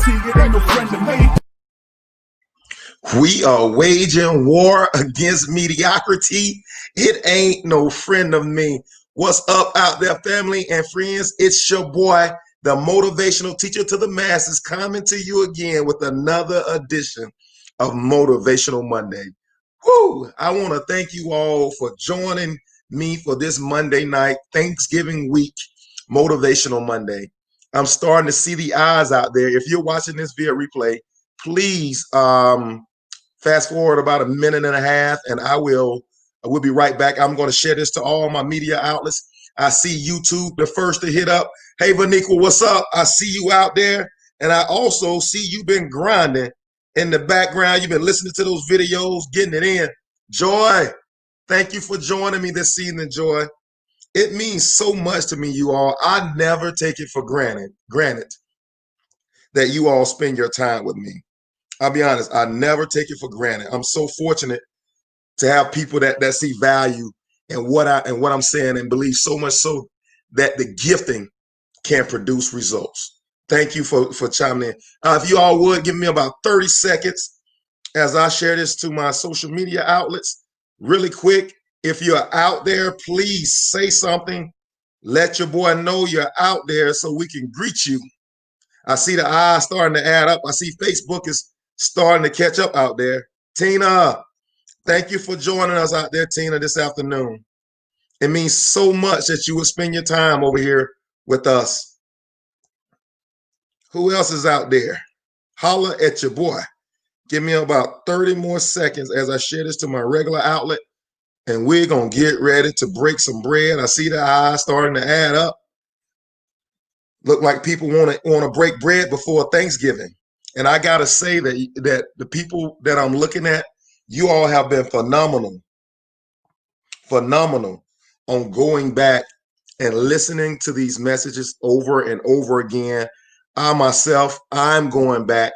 it ain't no friend to me. We are waging war against mediocrity. It ain't no friend of me. What's up out there, family and friends? It's your boy, the motivational teacher to the masses, coming to you again with another edition of Motivational Monday. Woo! I want to thank you all for joining me for this Monday night, Thanksgiving week, Motivational Monday. I'm starting to see the eyes out there. If you're watching this via replay, please fast forward about a minute and a half, and we'll be right back. I'm going to share this to all my media outlets. I see YouTube, the first to hit up. Hey, Vanika, what's up? I see you out there. And I also see you've been grinding in the background. You've been listening to those videos, getting it in. Joy, thank you for joining me this evening, Joy. It means so much to me, you all. I never take it for granted that you all spend your time with me. I'll be honest, I never take it for granted. I'm so fortunate to have people that see value in what I'm saying, and believe so much so that the gifting can produce results. Thank you for chiming in. If you all would give me about 30 seconds as I share this to my social media outlets really quick. If you're out there, please say something. Let your boy know you're out there so we can greet you. I see the eyes starting to add up. I see Facebook is starting to catch up out there. Tina, thank you for joining us out there, Tina, this afternoon. It means so much that you would spend your time over here with us. Who else is out there? Holla at your boy. Give me about 30 more seconds as I share this to my regular outlet, and we're going to get ready to break some bread. I see the eyes starting to add up. Look like people want to break bread before Thanksgiving. And I got to say that the people that I'm looking at, you all have been phenomenal on going back and listening to these messages over and over again. I'm going back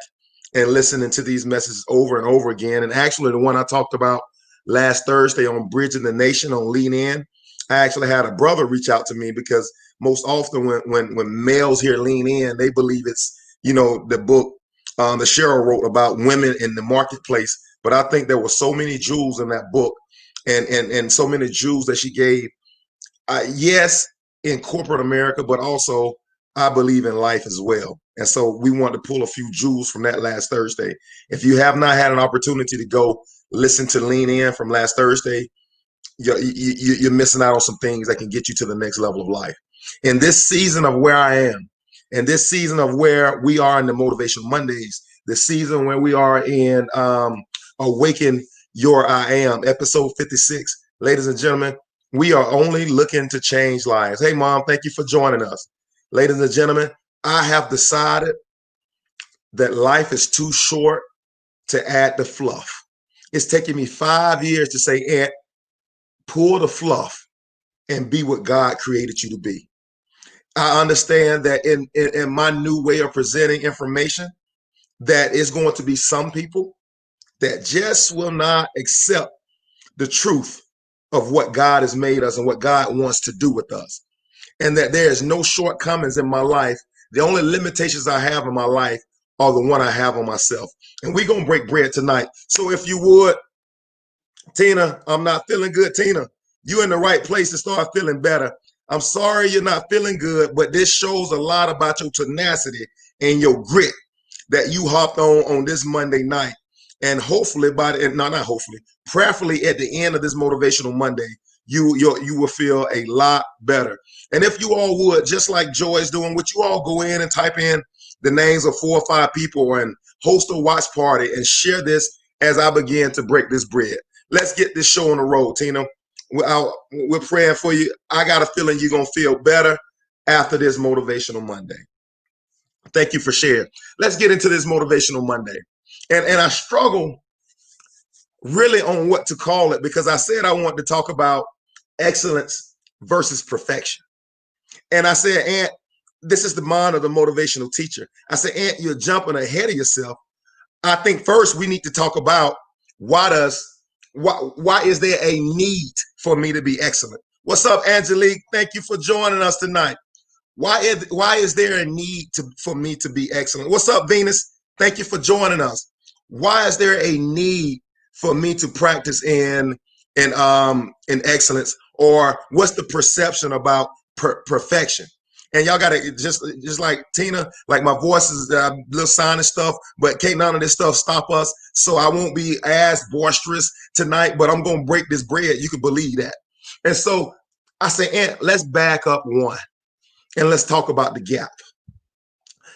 and listening to these messages over and over again. And actually, the one I talked about last Thursday on Bridging the Nation on Lean In, I actually had a brother reach out to me, because most often when males hear Lean In, they believe it's, the book that Cheryl wrote about women in the marketplace. But I think there were so many jewels in that book, and so many jewels that she gave. Yes, in corporate America, but also I believe in life as well. And so we want to pull a few jewels from that last Thursday. If you have not had an opportunity to go listen to Lean In from last Thursday, you're missing out on some things that can get you to the next level of life. In this season of where I am, in this season of where we are in the Motivational Mondays, the season where we are in Awaken Your I Am, episode 56, ladies and gentlemen, we are only looking to change lives. Hey, Mom, thank you for joining us. Ladies and gentlemen, I have decided that life is too short to add the fluff. It's taken me 5 years to say, Aunt, pull the fluff and be what God created you to be. I understand that in my new way of presenting information, that is going to be some people that just will not accept the truth of what God has made us and what God wants to do with us. And that there is no shortcomings in my life. The only limitations I have in my life are the one I have on myself. And we're going to break bread tonight. So if you would, Tina, I'm not feeling good. Tina, you're in the right place to start feeling better. I'm sorry you're not feeling good, but this shows a lot about your tenacity and your grit that you hopped on this Monday night. And hopefully prayerfully at the end of this Motivational Monday, you will feel a lot better. And if you all would, just like Joy is doing, would you all go in and type in the names of 4 or 5 people and host a watch party and share this as I begin to break this bread. Let's get this show on the road, Tina. We're praying for you. I got a feeling you're going to feel better after this Motivational Monday. Thank you for sharing. Let's get into this Motivational Monday. And I struggle really on what to call it, because I said I wanted to talk about excellence versus perfection. And I said, Aunt, this is the mind of the motivational teacher. I said, Aunt, you're jumping ahead of yourself. I think first we need to talk about why is there a need for me to be excellent? What's up, Angelique? Thank you for joining us tonight. Why is there a need for me to be excellent? What's up, Venus? Thank you for joining us. Why is there a need for me to practice in excellence? Or what's the perception about perfection? And y'all gotta just like Tina, like my voice is a little sign and stuff, but can't none of this stuff stop us. So I won't be as boisterous tonight, but I'm gonna break this bread. You can believe that. And so I say, Aunt, let's back up one and let's talk about the gap.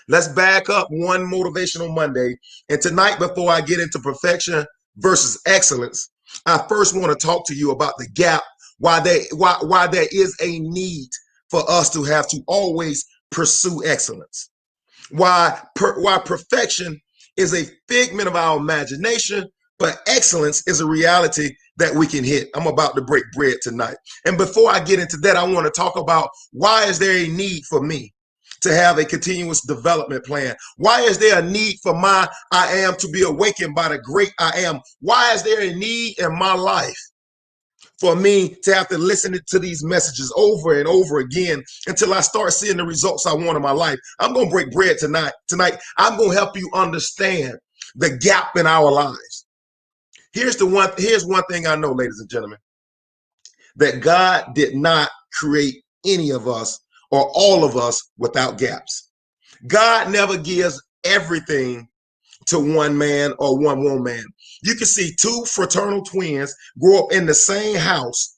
Let's back up one motivational Monday. And tonight, before I get into perfection versus excellence, I first want to talk to you about the gap, why there is a need for us to have to always pursue excellence. Why perfection is a figment of our imagination, but excellence is a reality that we can hit. I'm about to break bread tonight. And before I get into that, I want to talk about why is there a need for me to have a continuous development plan? Why is there a need for my I am to be awakened by the great I am? Why is there a need in my life for me to have to listen to these messages over and over again until I start seeing the results I want in my life? I'm going to break bread tonight. Tonight, I'm going to help you understand the gap in our lives. Here's one thing I know, ladies and gentlemen, that God did not create any of us or all of us without gaps. God never gives everything to one man or one woman. You can see two fraternal twins grow up in the same house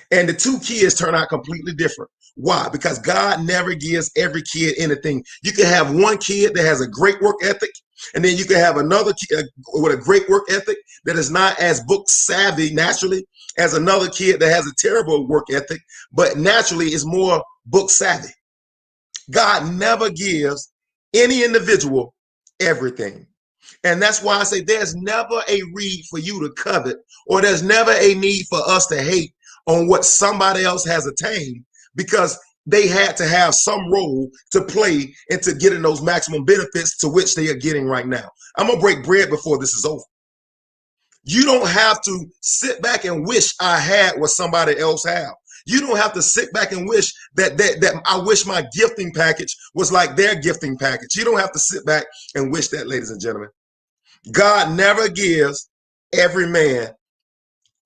and the two kids turn out completely different. Why? Because God never gives every kid anything. You can have one kid that has a great work ethic, and then you can have another kid with a great work ethic that is not as book savvy naturally as another kid that has a terrible work ethic, but naturally is more book savvy. God never gives any individual everything. And that's why I say there's never a need for you to covet, or there's never a need for us to hate on what somebody else has attained, because they had to have some role to play into getting those maximum benefits to which they are getting right now. I'm going to break bread before this is over. You don't have to sit back and wish I had what somebody else have. You don't have to sit back and wish that I wish my gifting package was like their gifting package. You don't have to sit back and wish that, ladies and gentlemen. God never gives every man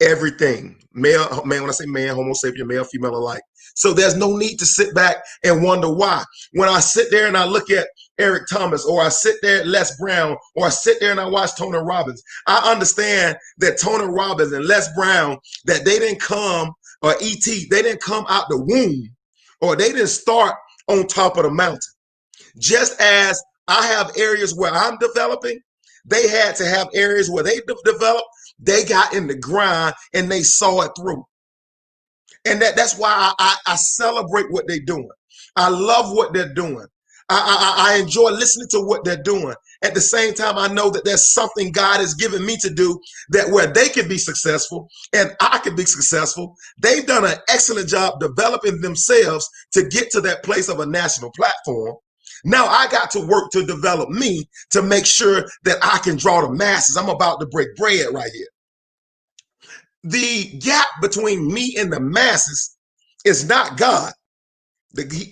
everything. Male, man, when I say man, homo sapien, male, female alike. So there's no need to sit back and wonder why. When I sit there and I look at Eric Thomas, or I sit there at Les Brown, or I sit there and I watch Tony Robbins, I understand that Tony Robbins and Les Brown, that they didn't come, or E.T., they didn't come out the womb, or they didn't start on top of the mountain. Just as I have areas where I'm developing, they had to have areas where they developed. They got in the grind and they saw it through. And that's why I celebrate what they're doing. I love what they're doing. I enjoy listening to what they're doing. At the same time, I know that there's something God has given me to do, that where they can be successful and I can be successful. They've done an excellent job developing themselves to get to that place of a national platform. Now I got to work to develop me to make sure that I can draw the masses. I'm about to break bread right here. The gap between me and the masses is not God.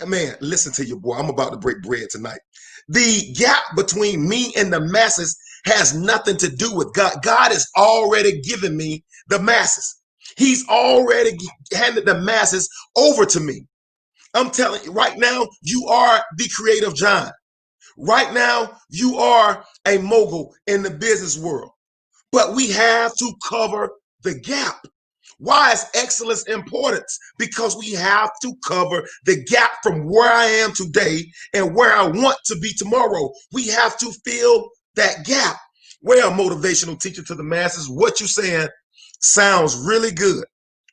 Man, listen to your boy. I'm about to break bread tonight. The gap between me and the masses has nothing to do with God. God has already given me the masses. He's already handed the masses over to me. I'm telling you right now, you are the creative giant. Right now, you are a mogul in the business world. But we have to cover the gap. Why is excellence important? Because we have to cover the gap from where I am today and where I want to be tomorrow. We have to fill that gap. Well, motivational teacher to the masses, what you saying sounds really good.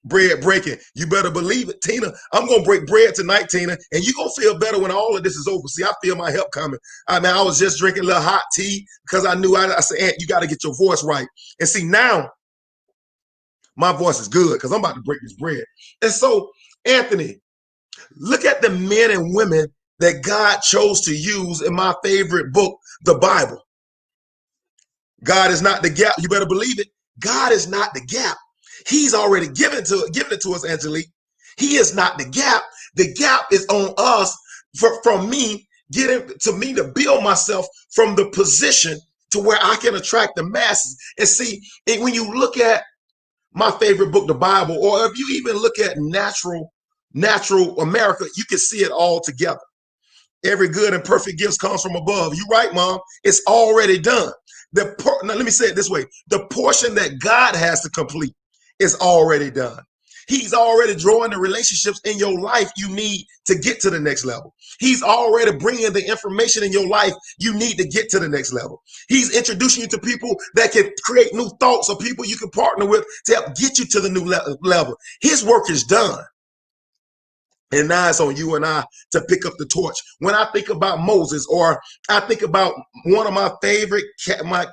Bread breaking. You better believe it, Tina. I'm going to break bread tonight, Tina, and you're going to feel better when all of this is over. See, I feel my help coming. I mean, I was just drinking a little hot tea because I knew I said, Aunt, you got to get your voice right. And see, now my voice is good because I'm about to break this bread. And so, Anthony, look at the men and women that God chose to use in my favorite book, the Bible. God is not the gap. You better believe it. God is not the gap. He's already given it to us, Angelique. He is not the gap. The gap is on us from me getting to me to build myself from the position to where I can attract the masses. And see, when you look at my favorite book, the Bible, or if you even look at natural America, you can see it all together. Every good and perfect gift comes from above. You're right, Mom. It's already done. Now, let me say it this way. The portion that God has to complete is already done. He's already drawing the relationships in your life you need to get to the next level. He's already bringing the information in your life you need to get to the next level. He's introducing you to people that can create new thoughts, or people you can partner with to help get you to the new level. His work is done. And now it's on you and I to pick up the torch. When I think about Moses, or I think about one of my favorite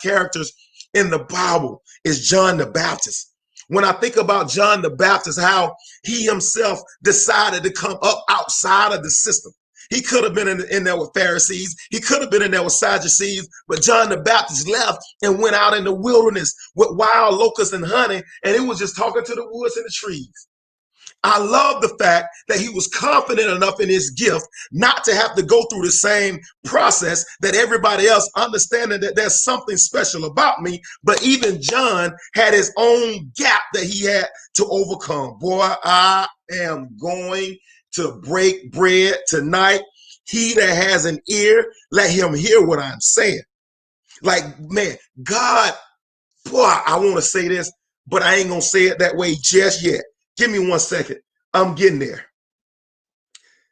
characters in the Bible is John the Baptist. When I think about John the Baptist, how he himself decided to come up outside of the system. He could have been in there with Pharisees. He could have been in there with Sadducees, but John the Baptist left and went out in the wilderness with wild locusts and honey, and it was just talking to the woods and the trees. I love the fact that he was confident enough in his gift not to have to go through the same process that everybody else, understanding that there's something special about me. But even John had his own gap that he had to overcome. Boy, I am going to break bread tonight. He that has an ear, let him hear what I'm saying. Like, man, God, boy, I want to say this, but I ain't going to say it that way just yet. Give me 1 second. I'm getting there.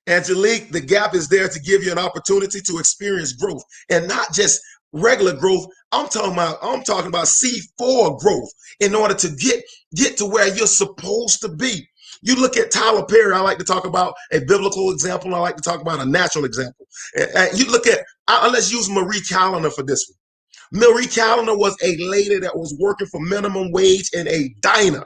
Angelique, the gap is there to give you an opportunity to experience growth, and not just regular growth. I'm talking about C4 growth in order to get to where you're supposed to be. You look at Tyler Perry. I like to talk about a biblical example. I like to talk about a natural example. You look at, let's use Marie Callender for this one. Marie Callender was a lady that was working for minimum wage in a diner.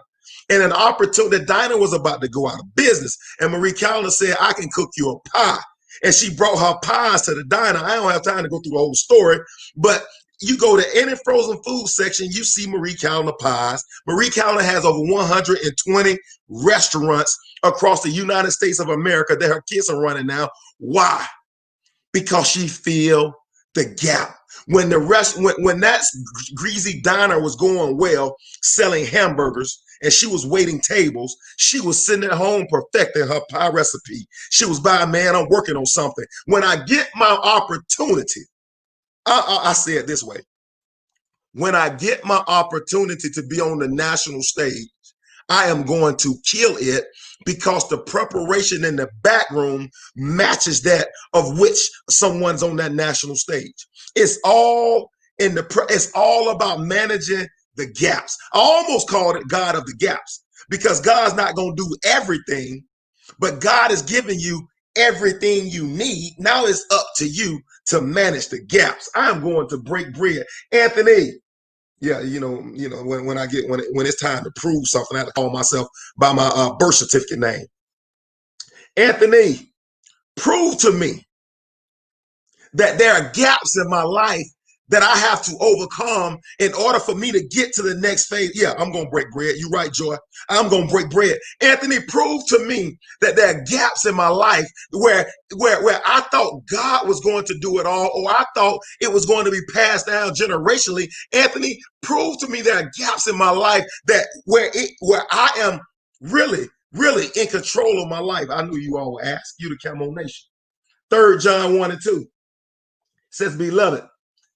And an opportunity, the diner was about to go out of business. And Marie Callender said, I can cook you a pie. And she brought her pies to the diner. I don't have time to go through the whole story, but you go to any frozen food section, you see Marie Callender pies. Marie Callender has over 120 restaurants across the United States of America that her kids are running now. Why? Because she filled the gap. When that greasy diner was going well, selling hamburgers, and she was waiting tables, she was sitting at home perfecting her pie recipe. She was by, man, I'm working on something. When I get my opportunity, I say it this way. When I get my opportunity to be on the national stage, I am going to kill it, because the preparation in the back room matches that of which someone's on that national stage. It's all it's all about managing the gaps. I almost called it God of the gaps, because God's not going to do everything, but God is giving you everything you need. Now it's up to you to manage the gaps. I'm going to break bread. Anthony, yeah, when it's time to prove something, I have to call myself by my birth certificate name. Anthony, prove to me that there are gaps in my life that I have to overcome in order for me to get to the next phase. Yeah, I'm going to break bread. You're right, Joy. I'm going to break bread. Anthony, prove to me that there are gaps in my life where I thought God was going to do it all, or I thought it was going to be passed down generationally. Anthony, prove to me there are gaps in my life that where I am really, really in control of my life. I knew you all would ask. You the Camo Nation. 3 John 1 and 2 says, beloved,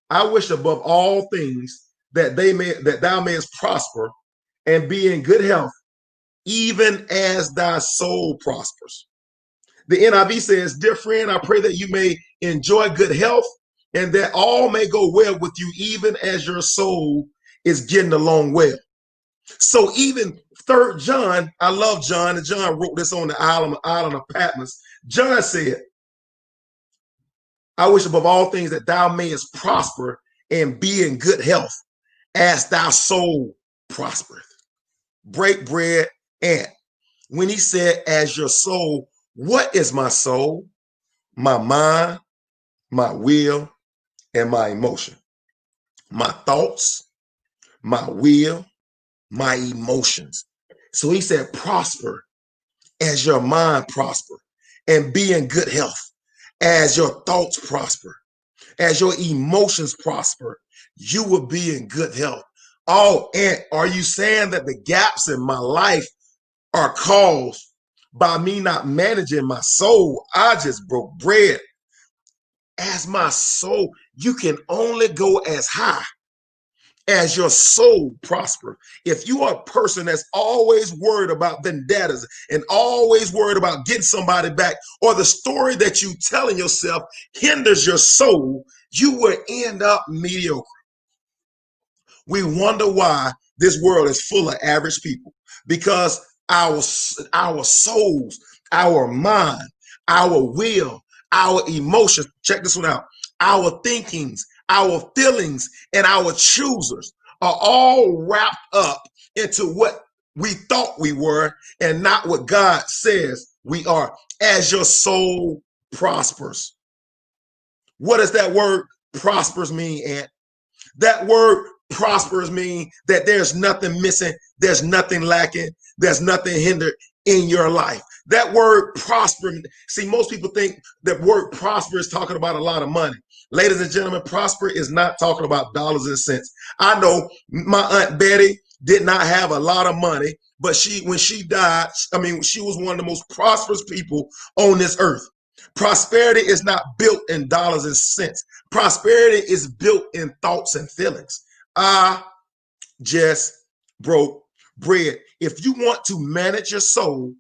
I wish above all things that thou mayest prosper and be in good health, even as thy soul prospers. The NIV says, dear friend, I pray that you may enjoy good health and that all may go well with you, even as your soul is getting along well. So even 3 John, I love John, and John wrote this on the island of Patmos. John said, I wish above all things that thou mayest prosper and be in good health as thy soul prospereth. Break bread. And when he said, as your soul, what is my soul? My mind, my will, and my emotion. My thoughts, my will, my emotions. So he said, prosper as your mind prosper and be in good health As your thoughts prosper, as your emotions prosper, you will be in good health. Oh, and are you saying that the gaps in my life are caused by me not managing my soul? I just broke bread. As my soul, you can only go as high as your soul prosper. If you are a person that's always worried about vendettas and always worried about getting somebody back, or the story that you telling yourself hinders your soul, you will end up mediocre. We wonder why this world is full of average people, because our souls, our mind, our will, our emotions, check this one out, our thinkings, our feelings, and our choosers are all wrapped up into what we thought we were and not what God says we are. As your soul prospers. What does that word prospers mean, Ant? That word prospers mean that there's nothing missing, there's nothing lacking, there's nothing hindered in your life. That word prosper, see, most people think that word prosper is talking about a lot of money. Ladies and gentlemen, prosper is not talking about dollars and cents. I know my Aunt Betty did not have a lot of money, but when she died, I mean, she was one of the most prosperous people on this earth. Prosperity is not built in dollars and cents. Prosperity is built in thoughts and feelings. I just broke bread. If you want to manage your soul,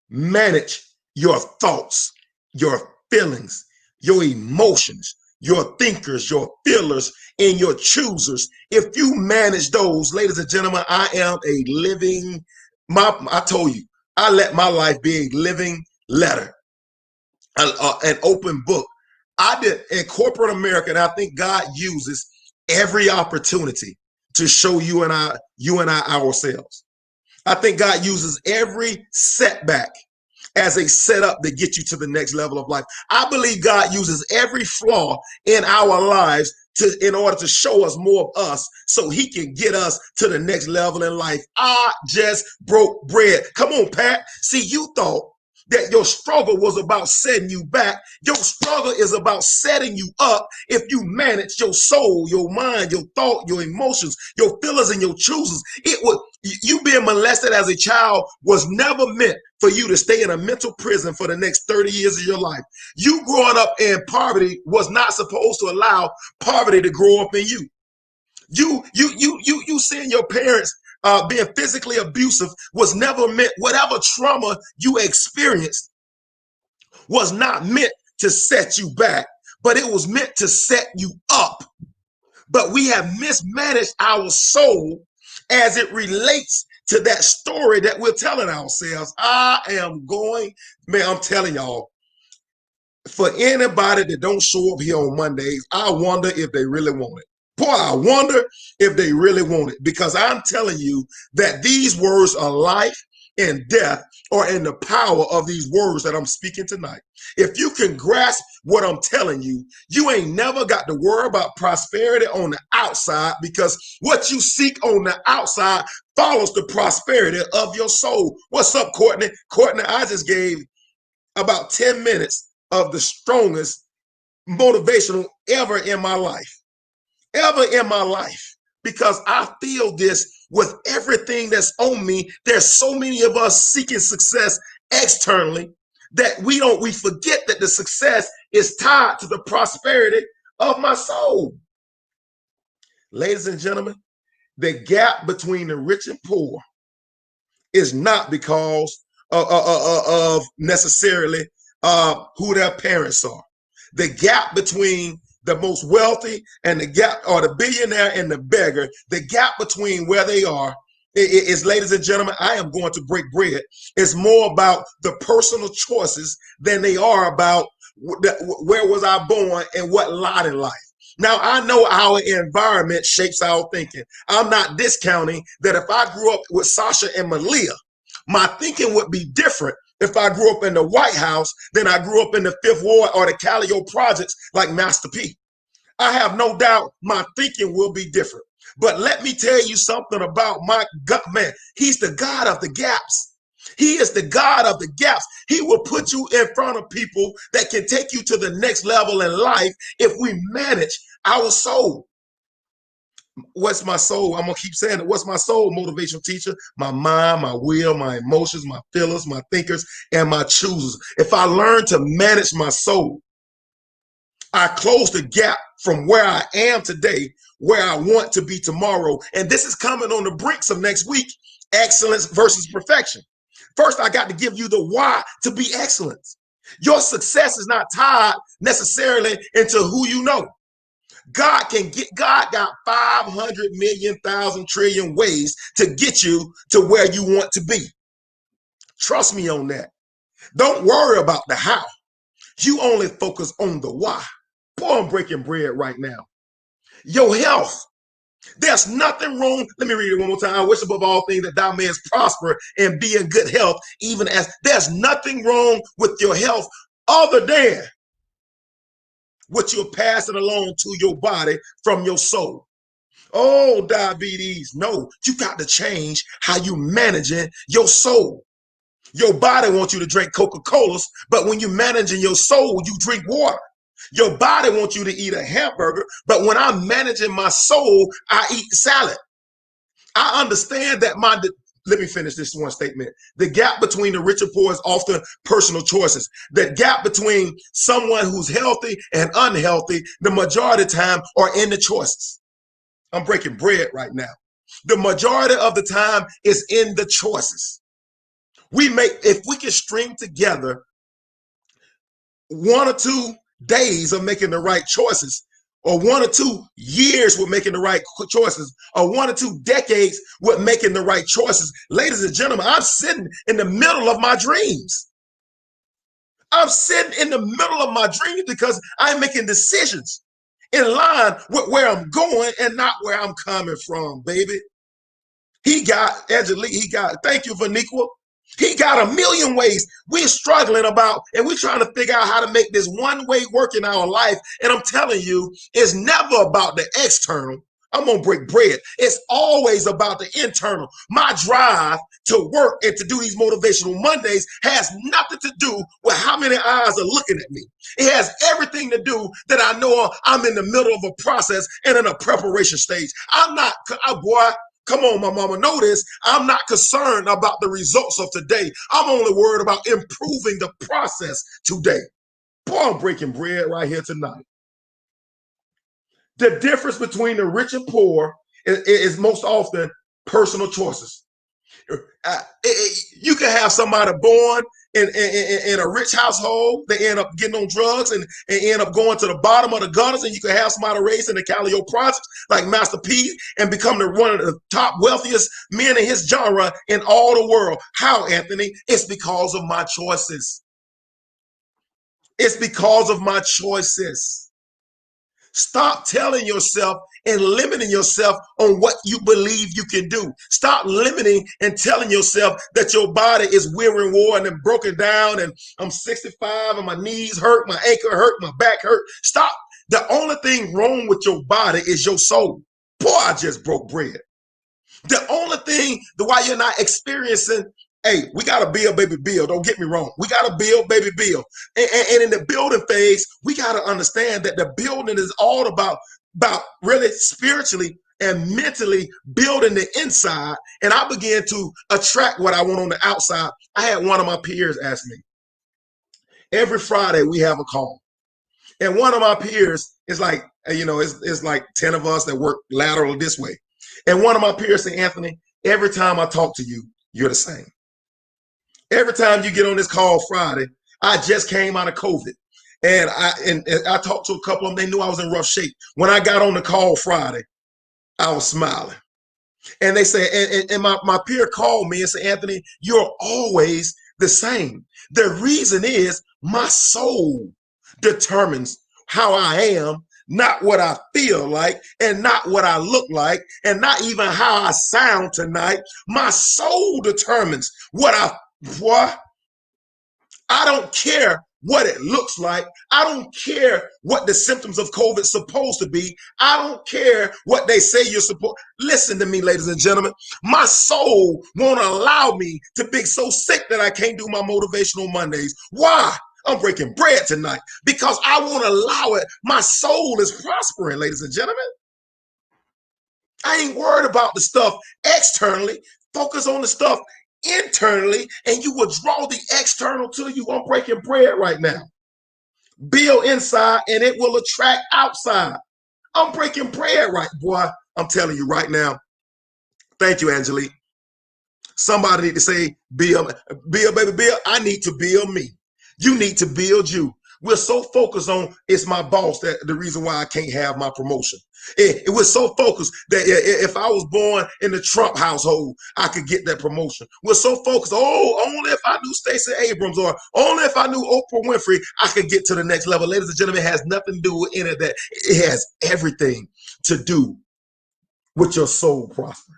manage your thoughts, your feelings, your emotions, your thinkers, your feelers, and your choosers. If you manage those, ladies and gentlemen, I am a living, I told you, I let my life be a living letter, an open book. I did in corporate America, and I think God uses every opportunity to show you and I ourselves. I think God uses every setback as a setup to get you to the next level of life. I believe God uses every flaw in our lives in order to show us more of us so he can get us to the next level in life. I just broke bread. Come on, Pat. See, you thought that your struggle was about setting you back. Your struggle is about setting you up if you manage your soul, your mind, your thought, your emotions, your feelings, and your choices. You being molested as a child was never meant for you to stay in a mental prison for the next 30 years of your life. You growing up in poverty was not supposed to allow poverty to grow up in you. You seeing your parents being physically abusive was never meant. Whatever trauma you experienced was not meant to set you back, but it was meant to set you up. But we have mismanaged our soul as it relates to that story that we're telling ourselves. Man, I'm telling y'all, for anybody that don't show up here on Mondays, I wonder if they really want it. Boy, I wonder if they really want it, because I'm telling you that these words are life and death are in the power of these words that I'm speaking tonight. If you can grasp what I'm telling you, you ain't never got to worry about prosperity on the outside, because what you seek on the outside follows the prosperity of your soul. What's up, Courtney? Courtney, I just gave about 10 minutes of the strongest motivational ever in my life. Ever in my life, because I feel this with everything that's on me. There's so many of us seeking success externally that we forget that the success is tied to the prosperity of my soul. Ladies and gentlemen, the gap between the rich and poor is not because of necessarily who their parents are. The gap between the most wealthy and the gap, or the billionaire and the beggar, the gap between where they are is, ladies and gentlemen, I am going to break bread. It's more about the personal choices than they are about where was I born and what lot in life. Now, I know our environment shapes our thinking. I'm not discounting that if I grew up with Sasha and Malia, my thinking would be different if I grew up in the White House than I grew up in the Fifth Ward or the Callio projects like Master P. I have no doubt my thinking will be different. But let me tell you something about my God, man. He's the God of the gaps. He is the God of the gaps. He will put you in front of people that can take you to the next level in life if we manage our soul. What's my soul? I'm going to keep saying it. What's my soul, motivational teacher? My mind, my will, my emotions, my feelers, my thinkers, and my choosers. If I learn to manage my soul, I close the gap from where I am today, where I want to be tomorrow. And this is coming on the brinks of next week, excellence versus perfection. First, I got to give you the why to be excellent. Your success is not tied necessarily into who you know. God got 500 million, thousand, trillion ways to get you to where you want to be. Trust me on that. Don't worry about the how. You only focus on the why. Boy, I'm breaking bread right now. Your health. There's nothing wrong. Let me read it one more time. I wish above all things that thou mayest prosper and be in good health, even as there's nothing wrong with your health other than what you're passing along to your body from your soul. Oh, diabetes. No, you got to change how you managing your soul. Your body wants you to drink Coca-Colas, but when you're managing your soul, you drink water. Your body wants you to eat a hamburger, but when I'm managing my soul, I eat salad. I understand that let me finish this one statement. The gap between the rich and poor is often personal choices. The gap between someone who's healthy and unhealthy, the majority of the time, are in the choices. I'm breaking bread right now. The majority of the time is in the choices. If we can string together 1 or 2 days of making the right choices, or 1 or 2 years with making the right choices, or 1 or 2 decades with making the right choices. Ladies and gentlemen, I'm sitting in the middle of my dreams. I'm sitting in the middle of my dreams because I'm making decisions in line with where I'm going and not where I'm coming from, baby. Thank you, Vaniqua. He got a million ways. We're struggling about, and we're trying to figure out how to make this one way work in our life. And I'm telling you, it's never about the external. I'm going to break bread. It's always about the internal. My drive to work and to do these motivational Mondays has nothing to do with how many eyes are looking at me. It has everything to do that I know I'm in the middle of a process and in a preparation stage. Come on, my mama, know this. I'm not concerned about the results of today. I'm only worried about improving the process today. Boy, I'm breaking bread right here tonight. The difference between the rich and poor is most often personal choices. You can have somebody born in a rich household. They end up getting on drugs and end up going to the bottom of the gutters. And you can have somebody raised in the Calio Projects like Master P and become one of the top wealthiest men in his genre in all the world. How, Anthony? It's because of my choices. It's because of my choices. Stop telling yourself and limiting yourself on what you believe you can do. Stop limiting and telling yourself that your body is weary and worn and broken down and I'm 65 and my knees hurt, my ankle hurt, my back hurt. Stop. The only thing wrong with your body is your soul. Boy, I just broke bread. The only thing why you're not experiencing, hey, we got to build, baby, build. Don't get me wrong. We got to build, baby, build. And in the building phase, we got to understand that the building is all about really spiritually and mentally building the inside. And I began to attract what I want on the outside. I had one of my peers ask me, every Friday we have a call. And one of my peers is like, it's like 10 of us that work lateral this way. And one of my peers said, Anthony, every time I talk to you, you're the same. Every time you get on this call Friday, I just came out of COVID. And I talked to a couple of them. They knew I was in rough shape. When I got on the call Friday, I was smiling. And they said, and my peer called me and said, Anthony, you're always the same. The reason is my soul determines how I am, not what I feel like, and not what I look like, and not even how I sound tonight. My soul determines what I don't care what it looks like. I don't care what the symptoms of COVID is supposed to be. I don't care what they say you're supposed. Listen to me, ladies and gentlemen. My soul won't allow me to be so sick that I can't do my motivational Mondays. Why? I'm breaking bread tonight because I won't allow it. My soul is prospering, ladies and gentlemen. I ain't worried about the stuff externally. Focus on the stuff internally, and you will draw the external to you. I'm breaking bread right now. Build inside, and it will attract outside. I'm breaking bread right, boy. I'm telling you right now. Thank you, Angelique. Somebody need to say, build, baby, build. I need to build me. You need to build you. We're so focused on it's my boss that the reason why I can't have my promotion. It was so focused that if I was born in the Trump household, I could get that promotion. We're so focused, only if I knew Stacey Abrams or only if I knew Oprah Winfrey, I could get to the next level. Ladies and gentlemen, it has nothing to do with any of that. It has everything to do with your soul prospering.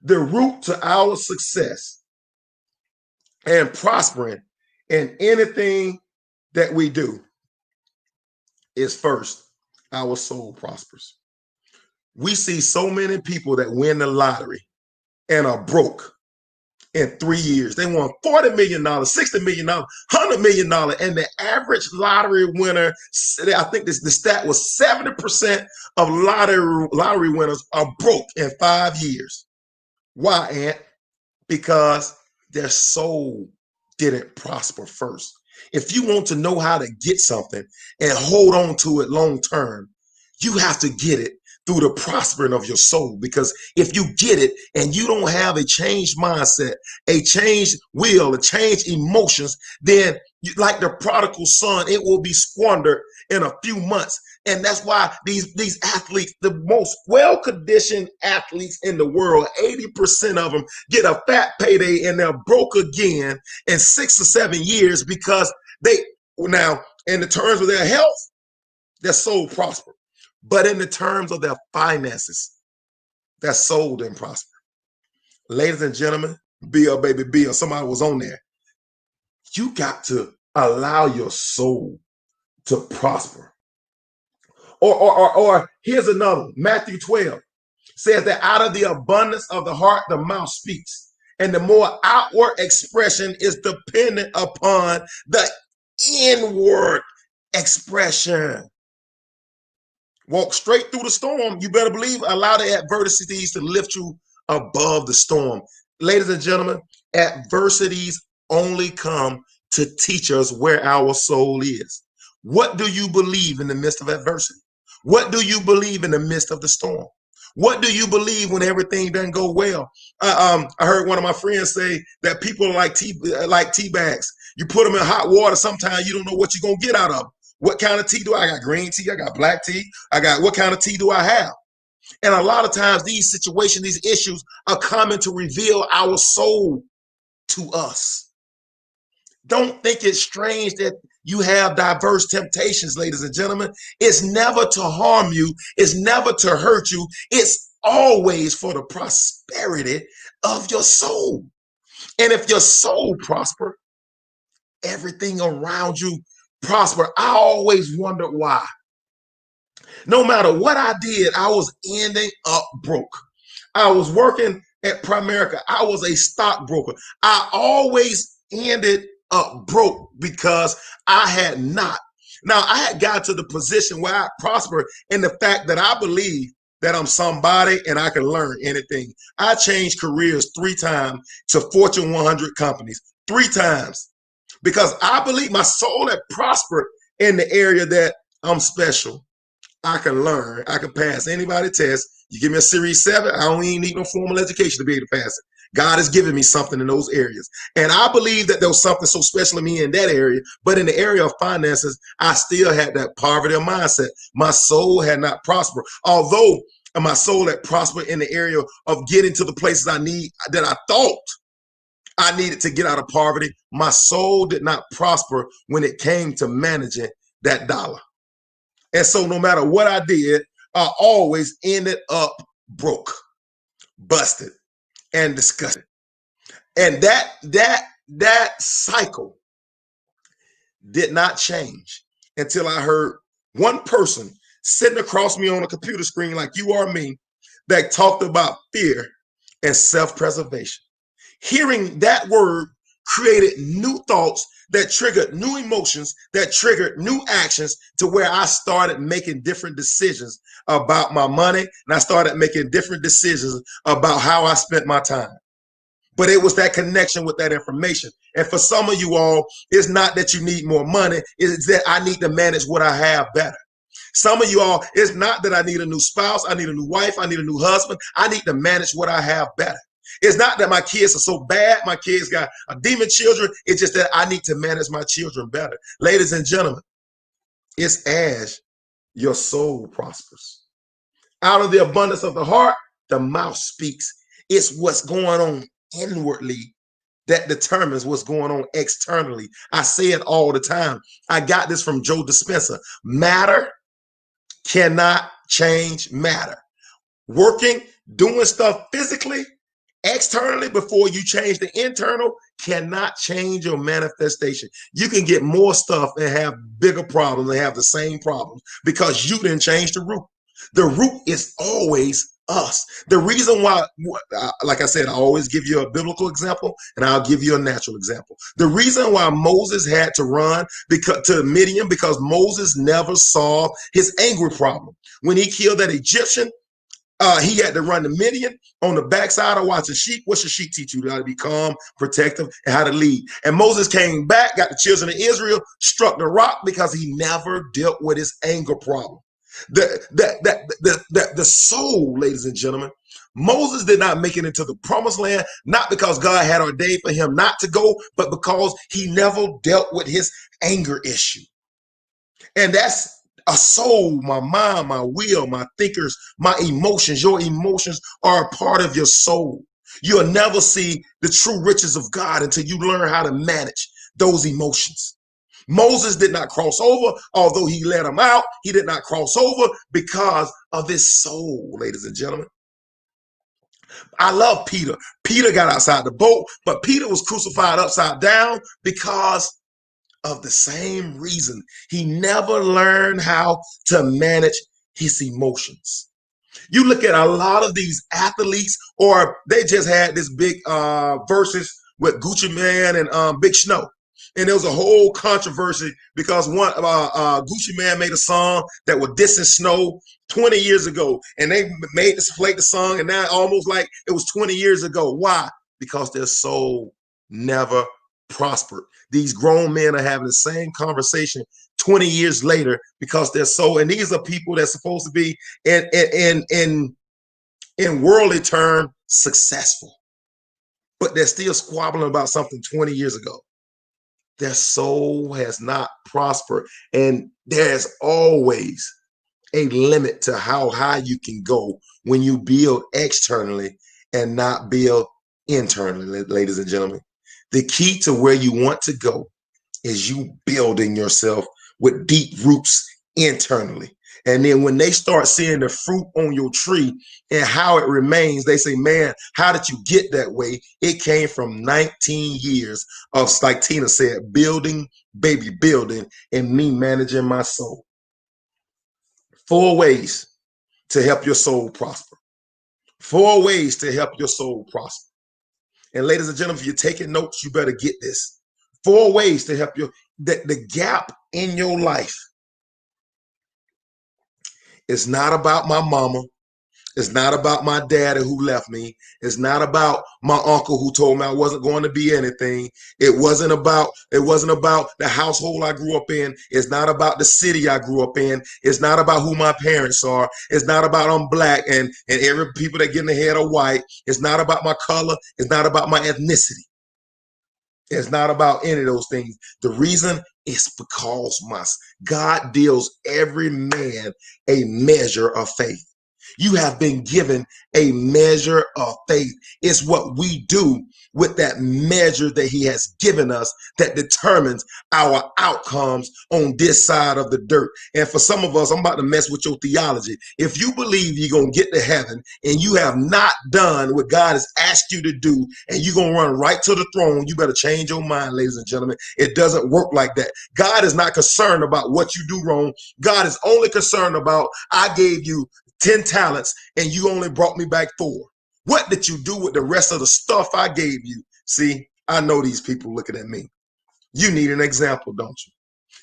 The root to our success and prospering in anything that we do is first, our soul prospers. We see so many people that win the lottery and are broke in 3 years. They won $40 million, $60 million, $100 million. And the average lottery winner, I think the stat was 70% of lottery winners are broke in 5 years. Why, Ant? Because their soul didn't prosper first. If you want to know how to get something and hold on to it long term, you have to get it through the prospering of your soul. Because if you get it and you don't have a changed mindset, a changed will, a changed emotions, then like the prodigal son, it will be squandered in a few months. And that's why these athletes, the most well-conditioned athletes in the world, 80% of them get a fat payday and they're broke again in 6 or 7 years because they, now in the terms of their health, their soul prosper. But in the terms of their finances, their soul didn't prosper. Ladies and gentlemen, Bill, baby Bill, somebody was on there. You got to allow your soul to prosper. Or here's another, Matthew 12 says that out of the abundance of the heart, the mouth speaks. And the more outward expression is dependent upon the inward expression. Walk straight through the storm. You better believe, allow the adversities to lift you above the storm. Ladies and gentlemen, adversities only come to teach us where our soul is. What do you believe in the midst of adversity? What do you believe in the midst of the storm? What do you believe when everything doesn't go well? I heard one of my friends say that people are like tea bags. You put them in hot water, sometimes you don't know what you're going to get out of them. What kind of tea do I got? Green tea, I got black tea, I got what kind of tea do I have? And a lot of times these situations, these issues are coming to reveal our soul to us. Don't think it's strange that you have diverse temptations, ladies and gentlemen. It's never to harm you. It's never to hurt you. It's always for the prosperity of your soul. And if your soul prosper, everything around you prosper. I always wondered why. No matter what I did, I was ending up broke. I was working at Primerica. I was a stockbroker. I always ended up broke because I had not. Now, I had got to the position where I prospered in the fact that I believe that I'm somebody and I can learn anything. I changed careers 3 times to Fortune 100 companies, 3 times, because I believe my soul had prospered in the area that I'm special. I can learn. I can pass anybody test. You give me a Series 7, I don't even need no formal education to be able to pass it. God has given me something in those areas. And I believe that there was something so special in me in that area. But in the area of finances, I still had that poverty of mindset. My soul had not prospered. Although my soul had prospered in the area of getting to the places I need, that I thought I needed to get out of poverty, my soul did not prosper when it came to managing that dollar. And so no matter what I did, I always ended up broke, busted, and disgusted. And that that cycle did not change until I heard one person sitting across me on a computer screen like you or me that talked about fear and self-preservation. Hearing that word created new thoughts that triggered new emotions, that triggered new actions to where I started making different decisions about my money, and I started making different decisions about how I spent my time. But it was that connection with that information. And for some of you all, it's not that you need more money, it's that I need to manage what I have better. Some of you all, it's not that I need a new spouse, I need a new wife, I need a new husband. I need to manage what I have better. It's not that my kids are so bad, my kids got a demon children. It's just that I need to manage my children better. Ladies and gentlemen, it's as your soul prospers. Out of the abundance of the heart, the mouth speaks. It's what's going on inwardly that determines what's going on externally. I say it all the time. I got this from Joe Dispenza. Matter cannot change matter. Working, doing stuff physically, externally before you change the internal cannot change your manifestation. You can get more stuff and have bigger problems and have the same problems because you didn't change the root. The root is always us. The reason why, like I said, I always give you a biblical example and I'll give you a natural example. The reason why Moses had to run to Midian because Moses never solved his anger problem. When he killed that Egyptian, he had to run to Midian on the backside of watching sheep. What should sheep teach you? How to be calm, protective, and how to lead. And Moses came back, got the children of Israel, struck the rock because he never dealt with his anger problem. The soul, ladies and gentlemen, Moses did not make it into the promised land, not because God had ordained for him not to go, but because he never dealt with his anger issue. And that's a soul, my mind, my will, my thinkers, my emotions. Your emotions are a part of your soul. You'll never see the true riches of God until you learn how to manage those emotions. Moses did not cross over, although he let him out. He did not cross over because of his soul, ladies and gentlemen. I love Peter. Peter got outside the boat, but Peter was crucified upside down because of the same reason. He never learned how to manage his emotions. You look at a lot of these athletes, or they just had this big verses with Gucci Man and Big Snow. And there was a whole controversy because one Gucci Man made a song that was dissing Snow 20 years ago. And they played the song, and now almost like it was 20 years ago. Why? Because their soul never prospered. These grown men are having the same conversation 20 years later because they're so, and these are people that's supposed to be in worldly terms successful, but they're still squabbling about something 20 years ago. Their soul has not prospered, and there's always a limit to how high you can go when you build externally and not build internally, ladies and gentlemen. The key to where you want to go is you building yourself with deep roots internally. And then when they start seeing the fruit on your tree and how it remains, they say, man, how did you get that way? It came from 19 years of, like Tina said, building, baby building, and me managing my soul. 4 ways to help your soul prosper. 4 ways to help your soul prosper. And ladies and gentlemen, if you're taking notes, you better get this. 4 ways to help the gap in your life. It's not about my mama. It's not about my daddy who left me. It's not about my uncle who told me I wasn't going to be anything. It wasn't about the household I grew up in. It's not about the city I grew up in. It's not about who my parents are. It's not about I'm black and every people that get in the head are white. It's not about my color. It's not about my ethnicity. It's not about any of those things. The reason is because God deals every man a measure of faith. You have been given a measure of faith. It's what we do with that measure that he has given us that determines our outcomes on this side of the dirt. And for some of us, I'm about to mess with your theology. If you believe you're going to get to heaven and you have not done what God has asked you to do, and you're going to run right to the throne, you better change your mind, ladies and gentlemen. It doesn't work like that. God is not concerned about what you do wrong. God is only concerned about, I gave you 10 talents and you only brought me back 4. What did you do with the rest of the stuff I gave you? See, I know these people looking at me. You need an example, don't you?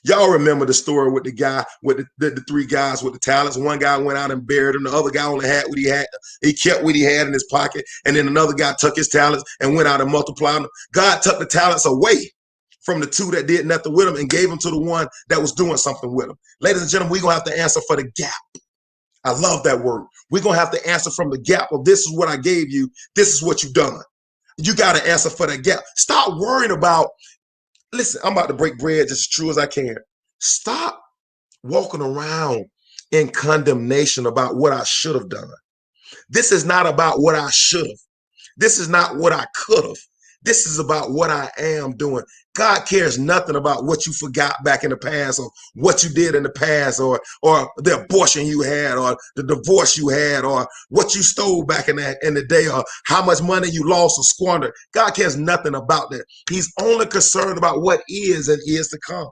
Y'all remember the story with the guy, with the 3 guys with the talents. One guy went out and buried him. The other guy only had what he had. He kept what he had in his pocket. And then another guy took his talents and went out and multiplied them. God took the talents away from the 2 that did nothing with him and gave them to the one that was doing something with him. Ladies and gentlemen, we're going to have to answer for the gap. I love that word. We're going to have to answer from the gap of, this is what I gave you. This is what you've done. You got to answer for that gap. Stop worrying about, listen, I'm about to break bread just as true as I can. Stop walking around in condemnation about what I should have done. This is not about what I should have. This is not what I could have. This is about what I am doing. God cares nothing about what you forgot back in the past, or what you did in the past, or the abortion you had, or the divorce you had, or what you stole back in the day, or how much money you lost or squandered. God cares nothing about that. He's only concerned about what is and is to come.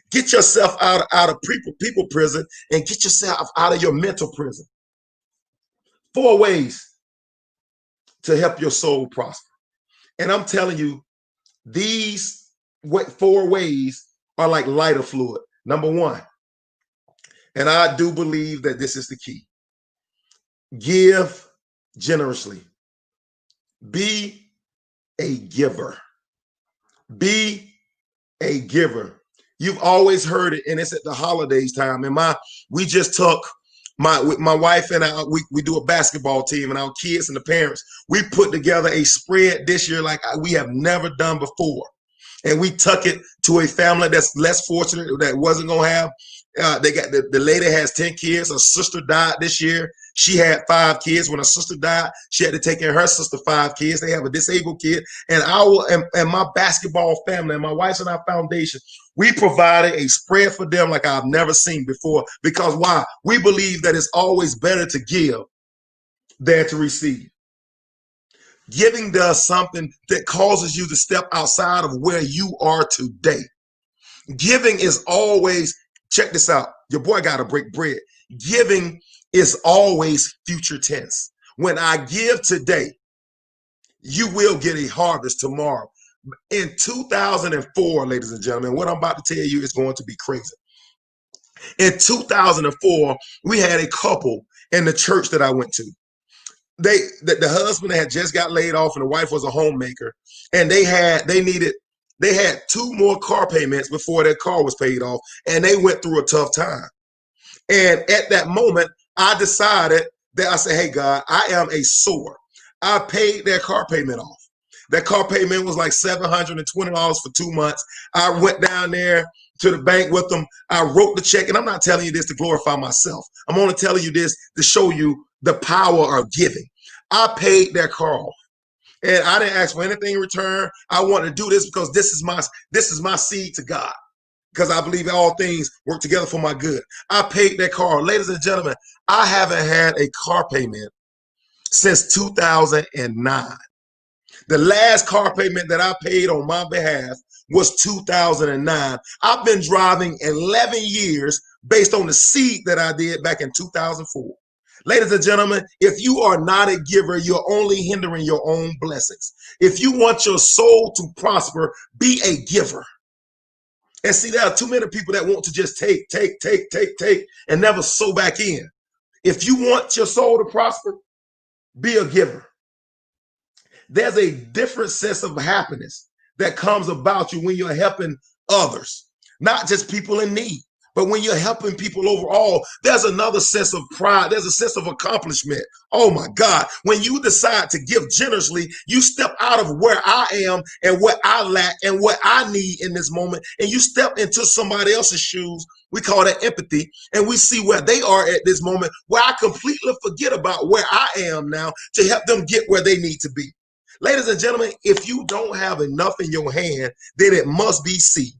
Get yourself out of people prison and get yourself out of your mental prison. 4 ways to help your soul prosper. And I'm telling you, these 4 ways are like lighter fluid. Number 1, and I do believe that this is the key: give generously. Be a giver. Be a giver. You've always heard it, and it's at the holidays time. And we just took my wife and I, we do a basketball team, and our kids and the parents, we put together a spread this year like we have never done before. And we took it to a family that's less fortunate, that wasn't going to have, they got, the lady has 10 kids. Her sister died this year. She had 5 kids. When her sister died, she had to take care of her sister 5 kids. They have a disabled kid. And my basketball family and my wife's and our foundation, we provided a spread for them like I've never seen before. Because why? We believe that it's always better to give than to receive. Giving does something that causes you to step outside of where you are today. Giving is always, check this out, your boy got to break bread. Giving is always future tense. When I give today, you will get a harvest tomorrow. In 2004, ladies and gentlemen, what I'm about to tell you is going to be crazy. In 2004, we had a couple in the church that I went to. The husband had just got laid off and the wife was a homemaker, and they had 2 more car payments before their car was paid off, and they went through a tough time. And at that moment, I decided that I said, hey, God, I am a sower. I paid their car payment off. That car payment was like $720 for 2 months. I went down there to the bank with them. I wrote the check, and I'm not telling you this to glorify myself. I'm only telling you this to show you the power of giving. I paid their car off, and I didn't ask for anything in return. I wanted to do this because this is my seed to God, because I believe all things work together for my good. I paid their car. Ladies and gentlemen, I haven't had a car payment since 2009. The last car payment that I paid on my behalf was 2009. I've been driving 11 years based on the seed that I did back in 2004. Ladies and gentlemen, if you are not a giver, you're only hindering your own blessings. If you want your soul to prosper, be a giver. And see, there are too many people that want to just take, and never sow back in. If you want your soul to prosper, be a giver. There's a different sense of happiness that comes about you when you're helping others, not just people in need, But when you're helping people overall, there's another sense of pride. There's a sense of accomplishment. Oh my God. When you decide to give generously, you step out of where I am and what I lack and what I need in this moment. And you step into somebody else's shoes. We call that empathy. And we see where they are at this moment, where I completely forget about where I am now to help them get where they need to be. Ladies and gentlemen, if you don't have enough in your hand, then it must be seed.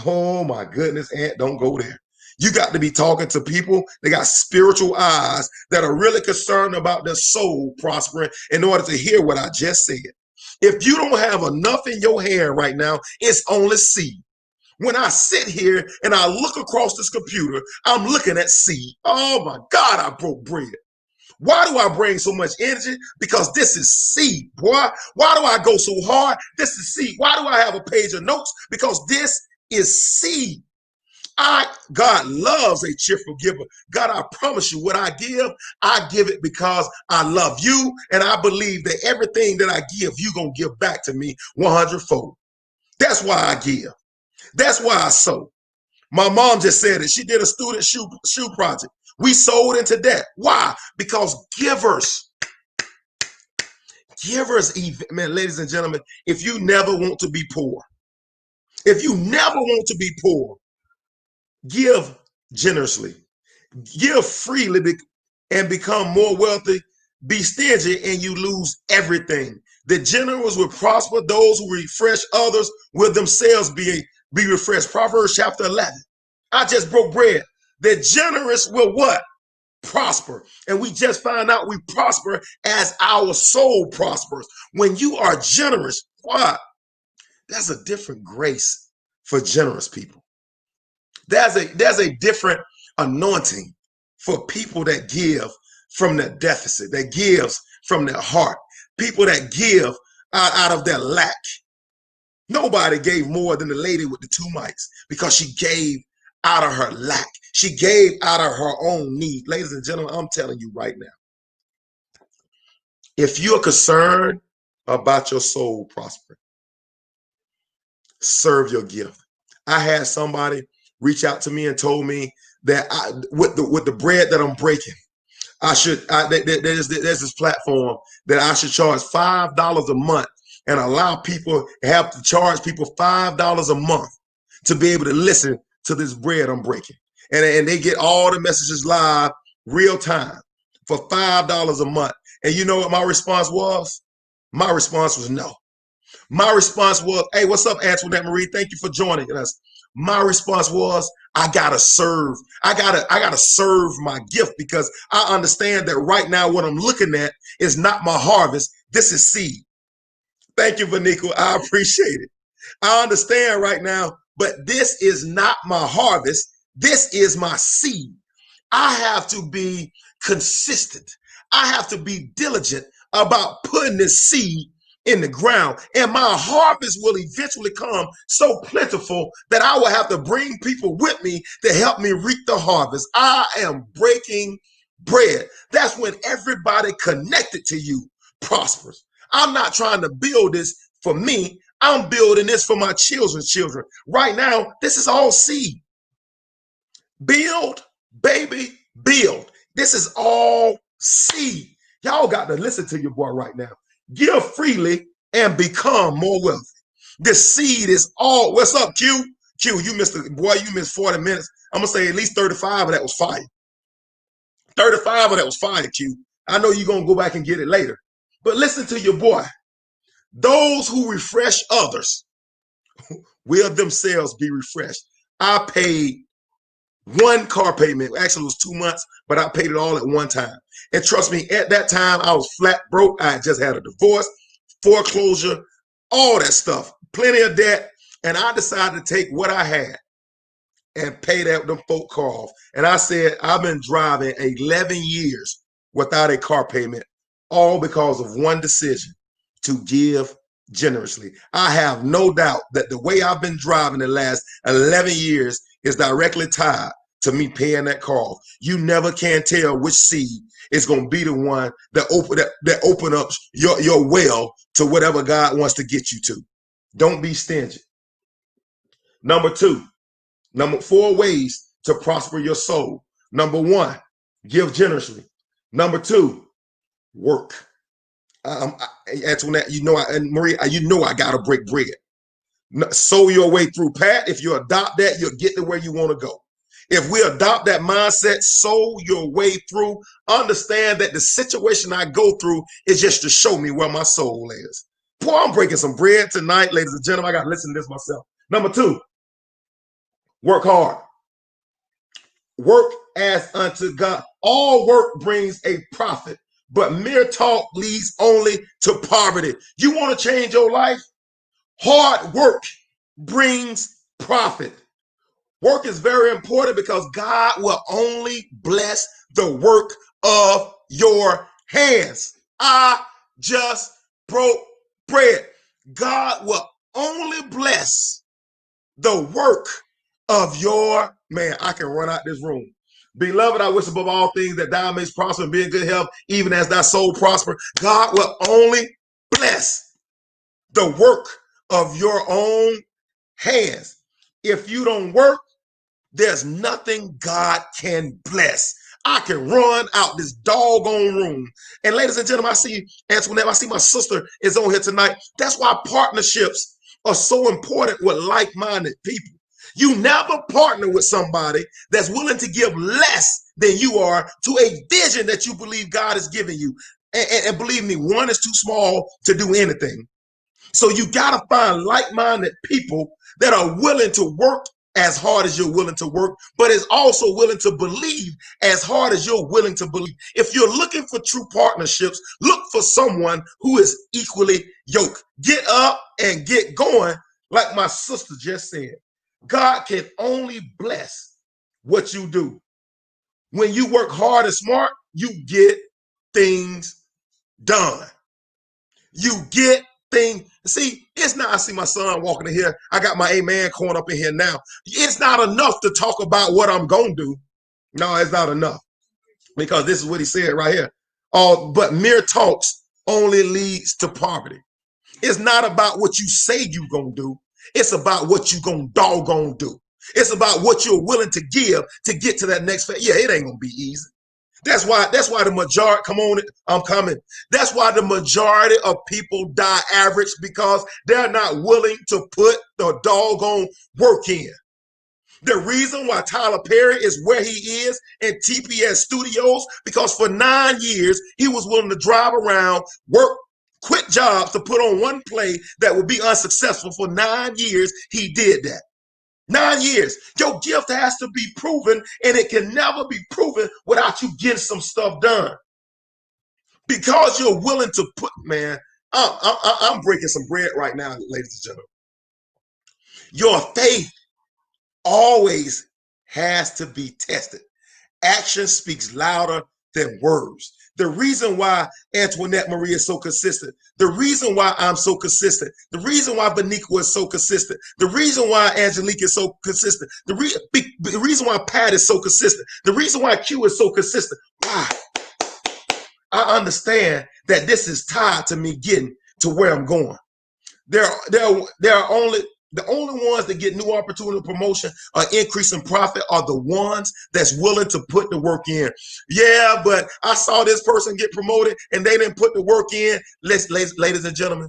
Oh my goodness, Aunt, don't go there. You got to be talking to people that got spiritual eyes that are really concerned about their soul prospering in order to hear what I just said. If you don't have enough in your hand right now, it's only seed. When I sit here and I look across this computer, I'm looking at seed. Oh my God, I broke bread. Why do I bring so much energy? Because this is seed, boy. Why do I go so hard? This is seed. Why do I have a page of notes? Because this is seed. God loves a cheerful giver. God, I promise you, what I give it because I love you, and I believe that everything that I give, you're going to give back to me 100-fold. That's why I give. That's why I sow. My mom just said it. She did a student shoe project. We sold into debt. Why? Because givers, man, ladies and gentlemen, if you never want to be poor, if you never want to be poor, give generously, give freely and become more wealthy. Be stingy and you lose everything. The generous will prosper. Those who refresh others will themselves be refreshed. Proverbs chapter 11. I just broke bread. The generous will what? Prosper. And we just found out we prosper as our soul prospers. When you are generous, what? There's a different grace for generous people. There's a different anointing for people that give from their deficit, that gives from their heart, people that give out of their lack. Nobody gave more than the lady with the 2 mics because she gave out of her lack. She gave out of her own need. Ladies and gentlemen, I'm telling you right now, if you're concerned about your soul prospering, serve your gift. I had somebody reach out to me and told me that with the bread that I'm breaking, there's this platform that I should charge $5 a month and allow people, have to charge people $5 a month to be able to listen to this bread I'm breaking. And they get all the messages live, real time, for $5 a month. And you know what my response was? My response was no. My response was, hey, what's up, Antoinette Marie? Thank you for joining us. My response was, I gotta serve. I gotta serve my gift, because I understand that right now what I'm looking at is not my harvest. This is seed. Thank you, Vanico. I appreciate it. I understand right now, but this is not my harvest. This is my seed. I have to be consistent. I have to be diligent about putting this seed in the ground, and my harvest will eventually come so plentiful that I will have to bring people with me to help me reap the harvest. I am breaking bread. That's when everybody connected to you prospers. I'm not trying to build this for me. I'm building this for my children's children. Right now, this is all seed. Build, baby, build. This is all seed. Y'all got to listen to your boy right now. Give freely and become more wealthy. The seed is all. What's up, Q? Q, you missed you missed 40 minutes. I'm gonna say at least 35 of that was fire. 35 of that was fire, Q. I know you're gonna go back and get it later. But listen to your boy. Those who refresh others will themselves be refreshed. I paid one car payment. Actually, it was 2 months, but I paid it all at one time. And trust me, at that time, I was flat broke. I just had a divorce, foreclosure, all that stuff, plenty of debt. And I decided to take what I had and pay that them folk car off. And I said, I've been driving 11 years without a car payment, all because of one decision: to give generously. I have no doubt that the way I've been driving the last 11 years is directly tied to me paying that car off. You never can tell which seed is going to be the one that open up your well to whatever God wants to get you to. Don't be stingy. Number 4 ways to prosper your soul. Number one, give generously. Number two, work. Antoinette, and Maria, I gotta break bread. Sow your way through. Pat, if you adopt that, you'll get to where you want to go. If we adopt that mindset, sow your way through. Understand that the situation I go through is just to show me where my soul is. Boy, I'm breaking some bread tonight, ladies and gentlemen. I got to listen to this myself. Number two, work hard. Work as unto God. All work brings a profit, but mere talk leads only to poverty. You want to change your life? Hard work brings profit. Work is very important because God will only bless the work of your hands. I just broke bread. God will only bless the work of your man. I can run out this room. Beloved, I wish above all things that thou mayest prosper and be in good health, even as thy soul prosper. God will only bless the work of your own hands. If you don't work, there's nothing God can bless. I can run out this doggone room. And ladies and gentlemen, I see Antoinette, I see my sister is on here tonight. That's why partnerships are so important with like-minded people. You never partner with somebody that's willing to give less than you are to a vision that you believe God has given you. And believe me, one is too small to do anything. So you got to find like-minded people that are willing to work as hard as you're willing to work, but is also willing to believe as hard as you're willing to believe. If you're looking for true partnerships, look for someone who is equally yoked. Get up and get going, like my sister just said. God can only bless what you do. When you work hard and smart, you get things done. You get things. See, it's not, I see my son walking in here. I got my amen corn up in here now. It's not enough to talk about what I'm going to do. No, it's not enough. Because this is what he said right here. But mere talks only leads to poverty. It's not about what you say you're going to do. It's about what you going to doggone do. It's about what you're willing to give to get to that next phase. Yeah, it ain't going to be easy. That's why the majority, come on, I'm coming. That's why the majority of people die average, because they're not willing to put the doggone work in. The reason why Tyler Perry is where he is in TPS Studios, because for 9 years, he was willing to drive around, work, quit jobs to put on one play that would be unsuccessful. For 9 years, he did that. 9 years. Your gift has to be proven, and it can never be proven without you getting some stuff done. Because you're willing to put, man, I'm breaking some bread right now, ladies and gentlemen. Your faith always has to be tested. Action speaks louder than words. The reason why Antoinette Marie is so consistent, the reason why I'm so consistent, the reason why Beniqua is so consistent, the reason why Angelique is so consistent, the reason why Pat is so consistent, the reason why Q is so consistent. Why? I understand that this is tied to me getting to where I'm going. There are only the only ones that get new opportunity, promotion, or increase in profit are the ones that's willing to put the work in. Yeah, but I saw this person get promoted and they didn't put the work in. Ladies and gentlemen,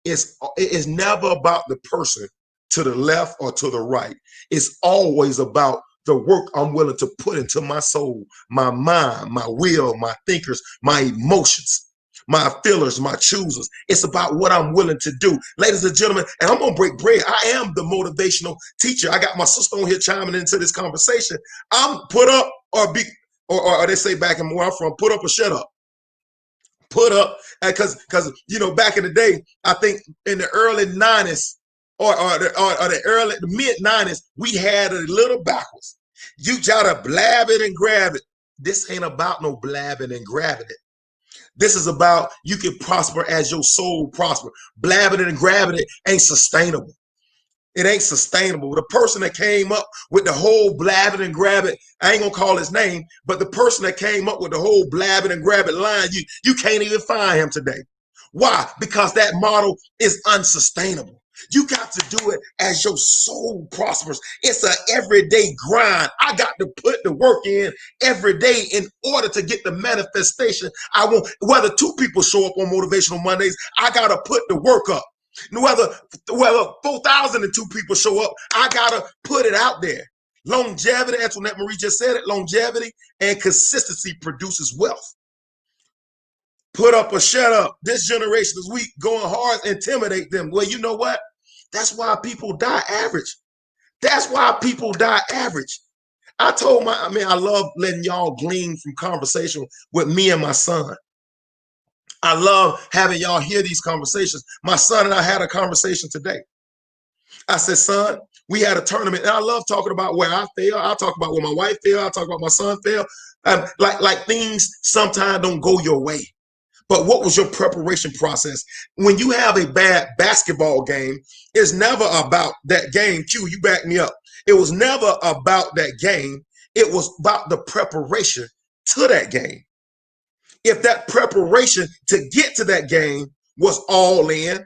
it's never about the person to the left or to the right. It's always about the work I'm willing to put into my soul, my mind, my will, my thinkers, my emotions, my fillers, my choosers. It's about what I'm willing to do. Ladies and gentlemen, and I'm going to break bread. I am the motivational teacher. I got my sister on here chiming into this conversation. I'm put up or be, or they say back in where I'm from, put up or shut up. Put up, because back in the day, I think in the early 90s or the mid 90s, we had it a little backwards. You try to blab it and grab it. This ain't about no blabbing and grabbing it. This is about you can prosper as your soul prosper. Blabbing it and grabbing it ain't sustainable. It ain't sustainable. The person that came up with the whole blabbing and grabbing, I ain't gonna call his name, but the person that came up with the whole blabbing and grabbing line, you can't even find him today. Why? Because that model is unsustainable. You got to do it as your soul prospers. It's an everyday grind. I got to put the work in every day in order to get the manifestation I want. Whether two people show up on Motivational Mondays, I got to put the work up. Whether 4,002 people show up, I got to put it out there. Longevity, Antoinette Marie just said it, longevity and consistency produces wealth. Put up or shut up. This generation is weak, going hard, intimidate them. Well, you know what? That's why people die average. That's why people die average. I love letting y'all glean from conversation with me and my son. I love having y'all hear these conversations. My son and I had a conversation today. I said, son, we had a tournament, and I love talking about where I fail. I talk about where my wife failed. I talk about my son failed. Like things sometimes don't go your way. But what was your preparation process? When you have a bad basketball game, it's never about that game. Q, you back me up. It was never about that game. It was about the preparation to that game. If that preparation to get to that game was all in,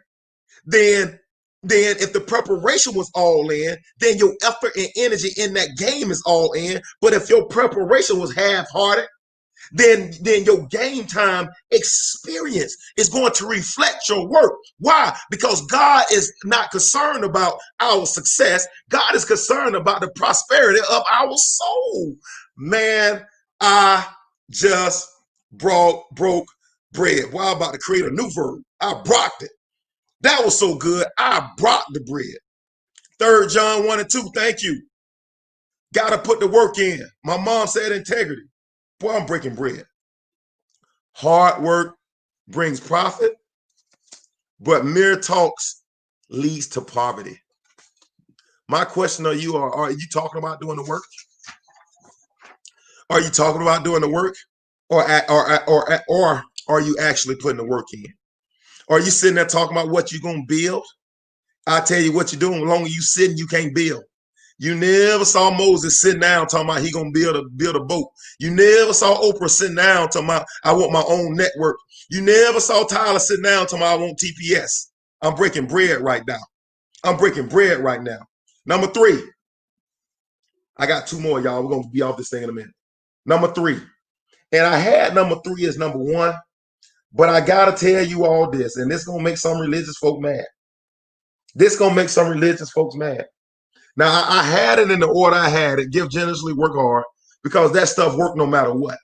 then if the preparation was all in, then your effort and energy in that game is all in. But if your preparation was half-hearted, then your game time experience is going to reflect your work. Why? Because God is not concerned about our success. God is concerned about the prosperity of our soul. Man, I just broke bread. Well, I'm about to create a new verb. I brocked it. That was so good. I brocked the bread. 3 John 1 and 2. Thank you. Got to put the work in. My mom said integrity. Boy, I'm breaking bread. Hard work brings profit, but mere talks leads to poverty. My question to you are you talking about doing the work? Are you talking about doing the work? Or are you actually putting the work in? Are you sitting there talking about what you're going to build? I tell you what you're doing. As long as you sitting, you can't build. You never saw Moses sitting down talking about he gonna build a boat. You never saw Oprah sitting down talking about I want my own network. You never saw Tyler sitting down talking about I want TPS. I'm breaking bread right now. I'm breaking bread right now. Number 3. I got 2 more, y'all. We're gonna be off this thing in a minute. Number 3. And I had number 3 as number 1, but I gotta tell you all this, and this gonna make some religious folk mad. This gonna make some religious folks mad. Now, I had it in the order I had it. Give generously, work hard, because that stuff worked no matter what.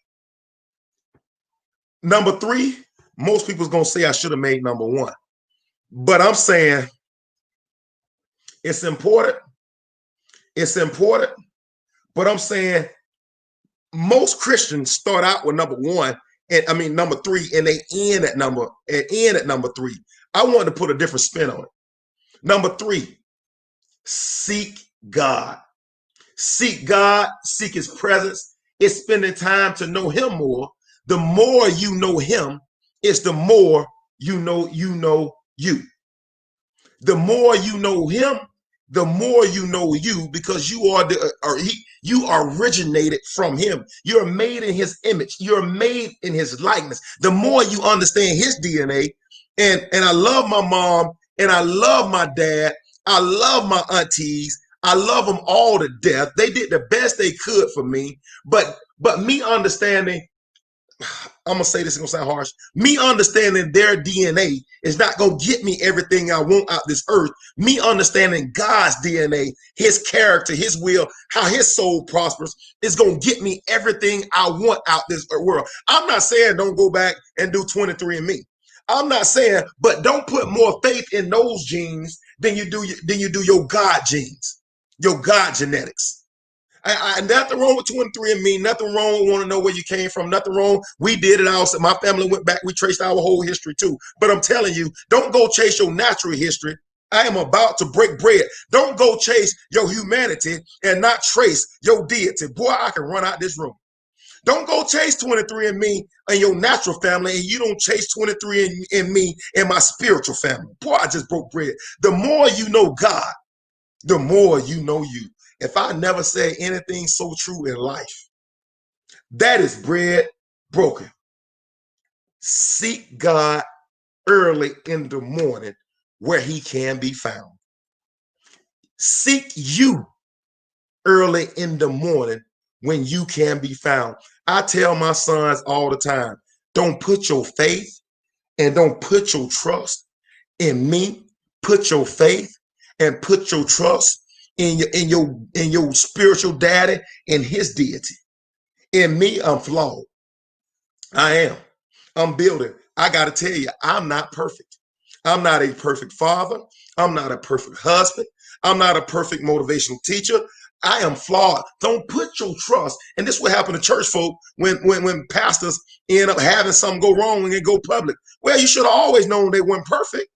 Number 3, most people's going to say I should have made number 1. But I'm saying it's important. It's important. But I'm saying most Christians start out with number 1, and number 3, and they end at number 3. I wanted to put a different spin on it. Number 3, seek God. Seek God, seek his presence. It's spending time to know him more. The more you know him, it's the more you know you. The more you know him, the more you know you, because you are originated from him. You're made in his image. You're made in his likeness. The more you understand his DNA, and I love my mom, and I love my dad, I love my aunties, I love them all to death. They did the best they could for me. But me understanding, I'm going to say this, it's going to sound harsh. Me understanding their DNA is not going to get me everything I want out this earth. Me understanding God's DNA, his character, his will, how his soul prospers is going to get me everything I want out this world. I'm not saying don't go back and do 23andMe. I'm not saying, but don't put more faith in those genes than you do your God genes. Your God genetics. Nothing wrong with 23andMe. Nothing wrong with want to know where you came from. Nothing wrong. We did it also. My family went back. We traced our whole history too. But I'm telling you, don't go chase your natural history. I am about to break bread. Don't go chase your humanity and not trace your deity. Boy, I can run out this room. Don't go chase 23andMe and your natural family, and you don't chase 23andMe and my spiritual family. Boy, I just broke bread. The more you know God, the more you know you. If I never say anything so true in life, that is bread broken. Seek God early in the morning where he can be found. Seek you early in the morning when you can be found. I tell my sons all the time, don't put your faith and don't put your trust in me. Put your faith and put your trust in your spiritual daddy and his deity. In me, I'm flawed. I am. I'm building. I got to tell you, I'm not perfect. I'm not a perfect father. I'm not a perfect husband. I'm not a perfect motivational teacher. I am flawed. Don't put your trust. And this is what happened to church folk when pastors end up having something go wrong and they go public. Well, you should have always known they weren't perfect.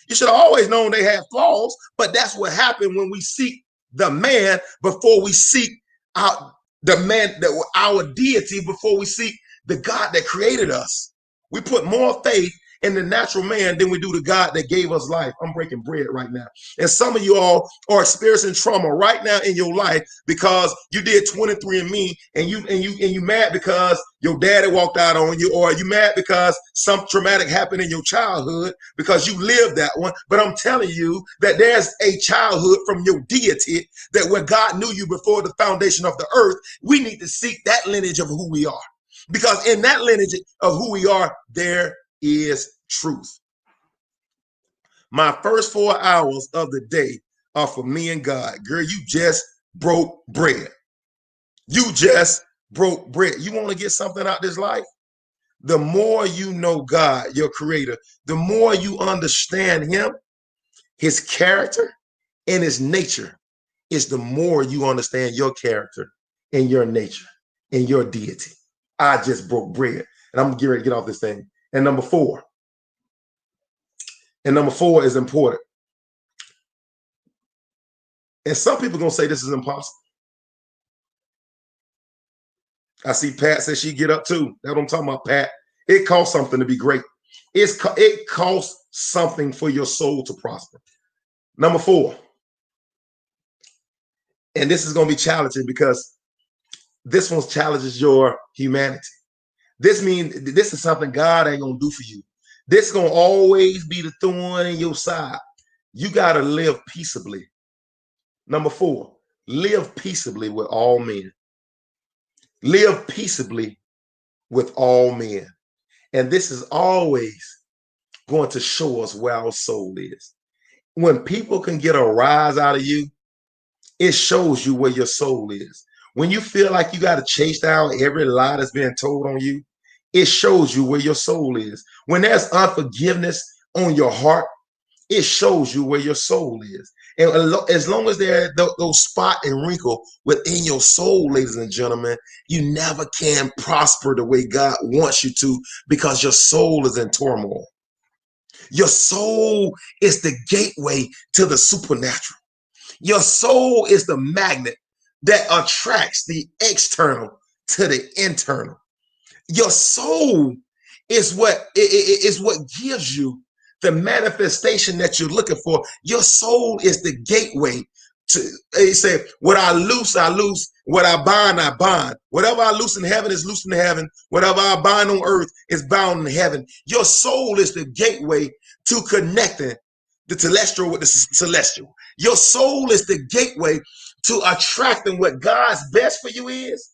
You should have always known they had flaws. But that's what happened when we seek the man before we seek our the man that our deity before we seek the God that created us. We put more faith in the natural man than we do the God that gave us life. I'm breaking bread right now. And some of you all are experiencing trauma right now in your life because you did 23andMe and you mad because your daddy walked out on you, or you mad because some traumatic happened in your childhood because you lived that one. But I'm telling you that there's a childhood from your deity that where God knew you before the foundation of the earth. We need to seek that lineage of who we are. Because in that lineage of who we are, there is truth. My first 4 hours of the day are for me and God. Girl, you just broke bread. You just broke bread. You want to get something out of this life? The more you know God, your creator, the more you understand him, his character, and his nature, is the more you understand your character and your nature and your deity. I just broke bread. And I'm getting ready to get off this thing. And number four is important. And some people are going to say this is impossible. I see Pat says she get up too. That's what I'm talking about, Pat. It costs something to be great. It costs something for your soul to prosper. Number four, and this is going to be challenging because this one challenges your humanity. This means this is something God ain't going to do for you. This is going to always be the thorn in your side. You got to live peaceably. Number four, live peaceably with all men. Live peaceably with all men. And this is always going to show us where our soul is. When people can get a rise out of you, it shows you where your soul is. When you feel like you got to chase down every lie that's being told on you, it shows you where your soul is. When there's unforgiveness on your heart, it shows you where your soul is. And as long as there are those spot and wrinkle within your soul, ladies and gentlemen, you never can prosper the way God wants you to, because your soul is in turmoil. Your soul is the gateway to the supernatural. Your soul is the magnet that attracts the external to the internal. Your soul is what gives you the manifestation that you're looking for. Your soul is the gateway to, he said, what I loose, I loose. What I bind, I bind. Whatever I loose in heaven is loose in heaven. Whatever I bind on earth is bound in heaven. Your soul is the gateway to connecting the terrestrial with the celestial. Your soul is the gateway to attracting what God's best for you is.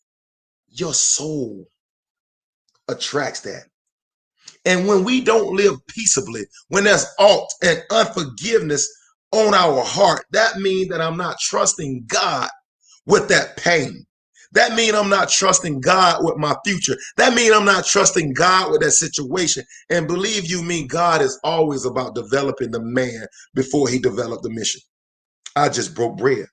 Your soul attracts that. And when we don't live peaceably, when there's alt and unforgiveness on our heart, that means that I'm not trusting God with that pain. That means I'm not trusting God with my future. That means I'm not trusting God with that situation. And believe you me, God is always about developing the man before he developed the mission. I just broke bread.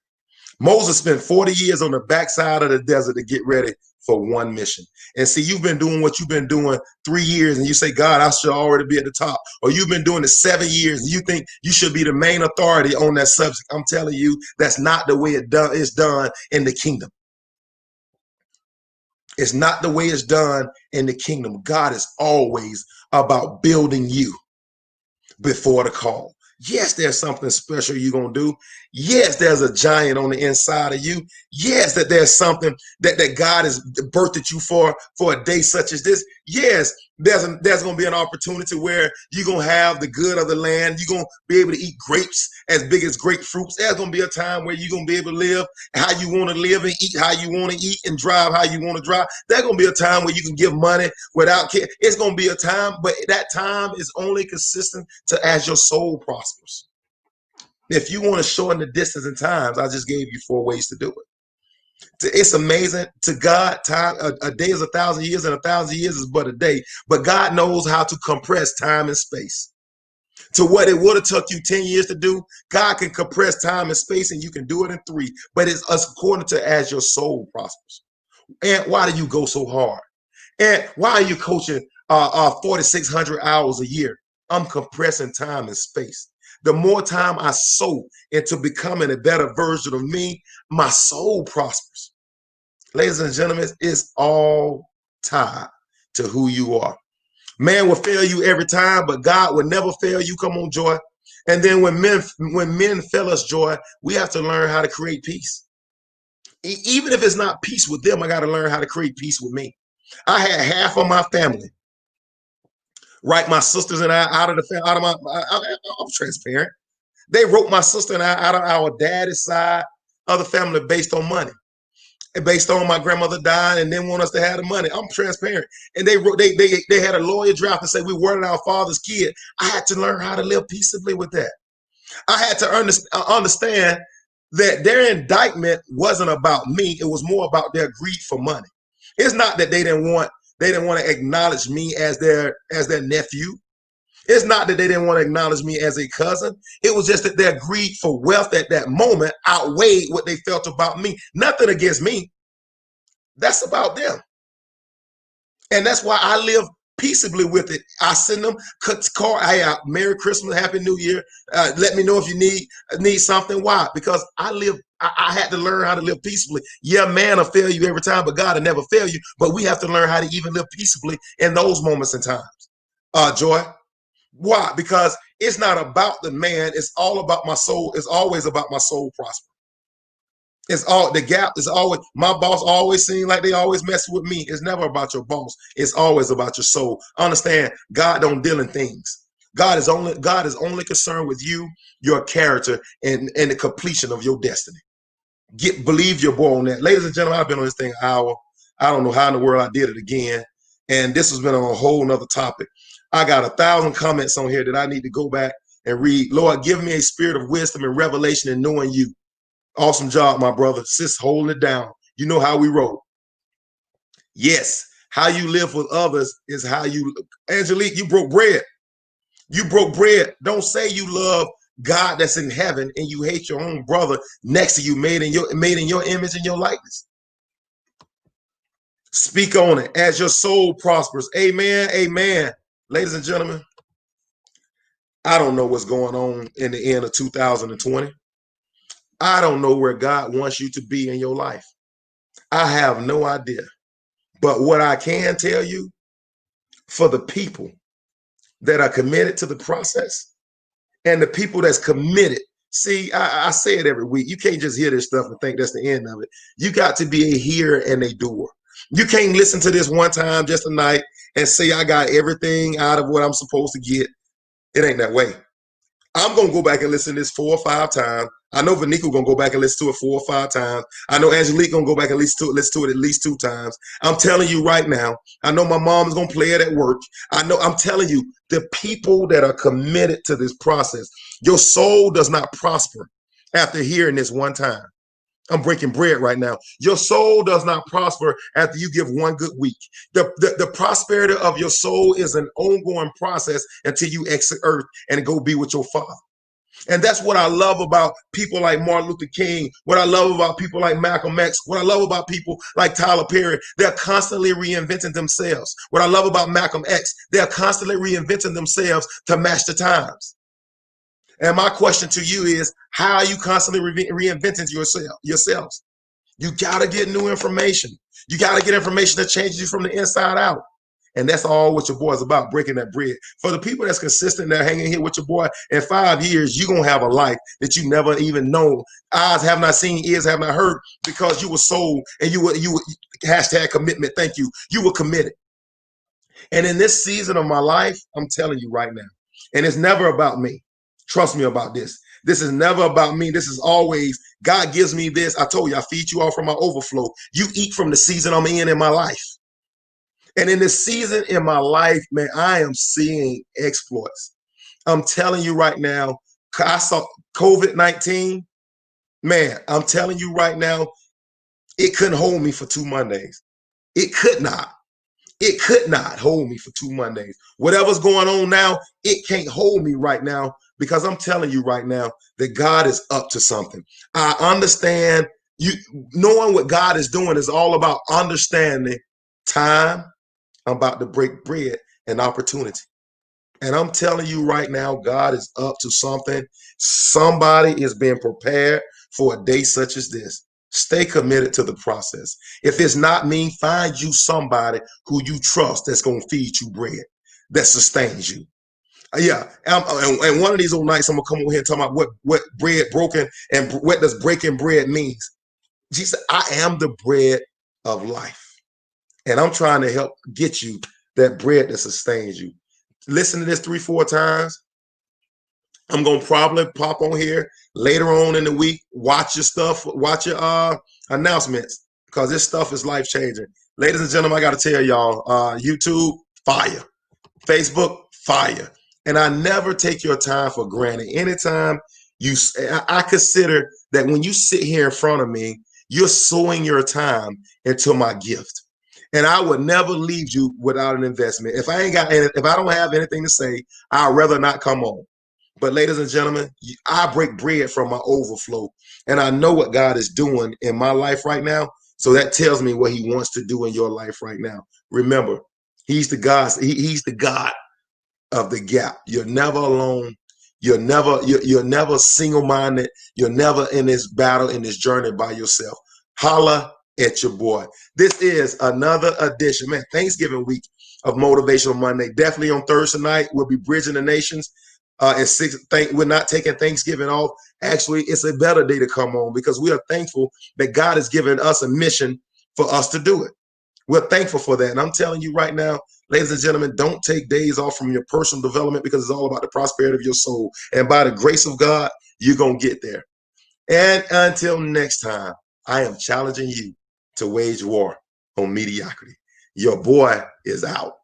Moses spent 40 years on the backside of the desert to get ready for one mission. And see, you've been doing what you've been doing 3 years and you say, God, I should already be at the top. Or you've been doing it 7 years and you think you should be the main authority on that subject. I'm telling you, that's not the way it's done in the kingdom. It's not the way it's done in the kingdom. God is always about building you before the call. Yes, there's something special you're going to do. Yes, there's a giant on the inside of you. Yes, that there's something that God has birthed you for a day such as this. Yes, there's going to be an opportunity where you're going to have the good of the land. You're going to be able to eat grapes as big as grapefruits. There's going to be a time where you're going to be able to live how you want to live and eat how you want to eat and drive how you want to drive. There's going to be a time where you can give money without care. It's going to be a time, but that time is only consistent to as your soul prospers. If you want to shorten the distance and times, I just gave you 4 ways to do it. It's amazing. To God, time a day is 1,000 years, and 1,000 years is but a day. But God knows how to compress time and space. To what it would have took you 10 years to do, God can compress time and space, and you can do it in 3. But it's according to as your soul prospers. And why do you go so hard? And why are you coaching 4,600 hours a year? I'm compressing time and space. The more time I sow into becoming a better version of me, my soul prospers. Ladies and gentlemen, it's all tied to who you are. Man will fail you every time, but God will never fail you. Come on, Joy. And then when men fail us, Joy, we have to learn how to create peace. Even if it's not peace with them, I got to learn how to create peace with me. I had half of my family, right? My sisters and I out of the family, I'm transparent. They wrote my sister and I out of our daddy's side of the family based on money. And based on my grandmother dying and didn't want us to have the money. I'm transparent. And they wrote, they had a lawyer draft and say we weren't our father's kid. I had to learn how to live peaceably with that. I had to understand that their indictment wasn't about me. It was more about their greed for money. It's not that they didn't want to acknowledge me as their nephew. It's not that they didn't want to acknowledge me as a cousin. It was just that their greed for wealth at that moment outweighed what they felt about me. Nothing against me. That's about them. And that's why I live peaceably with it. I send them card. Hey, Merry Christmas, Happy New Year. Let me know if you need something. Why? Because I had to learn how to live peaceably. Yeah, man will fail you every time, but God will never fail you. But we have to learn how to even live peaceably in those moments and times. Joy. Why? Because it's not about the man. It's all about my soul. It's always about my soul prospering. It's all the gap is always my boss always seems like they always mess with me. It's never about your boss. It's always about your soul. Understand, God don't deal in things. God is only concerned with you, your character, and the completion of your destiny. Believe your boy on that. Ladies and gentlemen, I've been on this thing an hour. I don't know how in the world I did it again. And this has been on a whole nother topic. I got 1,000 comments on here that I need to go back and read. Lord, give me a spirit of wisdom and revelation in knowing you. Awesome job, my brother. Sis, holding it down. You know how we roll. Yes, how you live with others is how you. Angelique, you broke bread. You broke bread. Don't say you love God that's in heaven and you hate your own brother next to you, made in your image and your likeness. Speak on it as your soul prospers. Amen. Amen. Ladies and gentlemen, I don't know what's going on in the end of 2020. I don't know where God wants you to be in your life. I have no idea. But what I can tell you, for the people that are committed to the process and the people that's committed, see, I say it every week. You can't just hear this stuff and think that's the end of it. You got to be a hearer and a doer. You can't listen to this one time just a night and say I got everything out of what I'm supposed to get. It ain't that way. I'm going to go back and listen to this 4 or 5 times. I know Vanika going to go back and listen to it 4 or 5 times. I know Angelique going to go back and listen to it at least 2 times. I'm telling you right now, I know my mom is going to play it at work. I'm telling you, the people that are committed to this process, your soul does not prosper after hearing this one time. I'm breaking bread right now. Your soul does not prosper after you give one good week. The prosperity of your soul is an ongoing process until you exit earth and go be with your Father. And that's what I love about people like Martin Luther King, what I love about people like Malcolm X, what I love about people like Tyler Perry. They're constantly reinventing themselves. What I love about Malcolm X, they're constantly reinventing themselves to match the times. And my question to you is, how are you constantly reinventing yourselves? You got to get new information. You got to get information that changes you from the inside out. And that's all what your boy is about, breaking that bread. For the people that's consistent, they're hanging here with your boy, in 5 years, you're going to have a life that you never even known. Eyes have not seen, ears have not heard, because you were sold and you were hashtag commitment. Thank you. You were committed. And in this season of my life, I'm telling you right now, and it's never about me. Trust me about this. This is never about me. This is always God gives me this. I told you, I feed you all from my overflow. You eat from the season I'm in my life. And in this season in my life, man, I am seeing exploits. I'm telling you right now, I saw COVID-19. Man, I'm telling you right now, it couldn't hold me for 2 Mondays. It could not. It could not hold me for 2 Mondays. Whatever's going on now, it can't hold me right now because I'm telling you right now that God is up to something. I understand you knowing what God is doing is all about understanding time. I'm about to break bread and opportunity. And I'm telling you right now, God is up to something. Somebody is being prepared for a day such as this. Stay committed to the process. If it's not me, find you somebody who you trust that's going to feed you bread that sustains you. Yeah, and one of these old nights, I'm gonna come over here and talk about what bread broken and what does breaking bread means. Jesus, I am the bread of life, and I'm trying to help get you that bread that sustains you. Listen to this 3, 4 times. I'm gonna probably pop on here later on in the week, watch your stuff, watch your announcements, because this stuff is life changing. Ladies and gentlemen, I gotta tell y'all, YouTube, fire. Facebook, fire. And I never take your time for granted. Anytime I consider that when you sit here in front of me, you're sowing your time into my gift. And I would never leave you without an investment. If I don't have anything to say, I'd rather not come on. But ladies and gentlemen, I break bread from my overflow. And I know what God is doing in my life right now. So that tells me what he wants to do in your life right now. Remember, he's the God. He's the God of the gap. You're never alone. You're never single-minded. You're never in this battle, in this journey by yourself. Holla at your boy. This is another edition, man. Thanksgiving week of Motivational Monday. Definitely on Thursday night, we'll be bridging the nations. At 6, we're not taking Thanksgiving off. Actually, it's a better day to come on because we are thankful that God has given us a mission for us to do it. We're thankful for that. And I'm telling you right now, ladies and gentlemen, don't take days off from your personal development because it's all about the prosperity of your soul. And by the grace of God, you're going to get there. And until next time, I am challenging you to wage war on mediocrity. Your boy is out.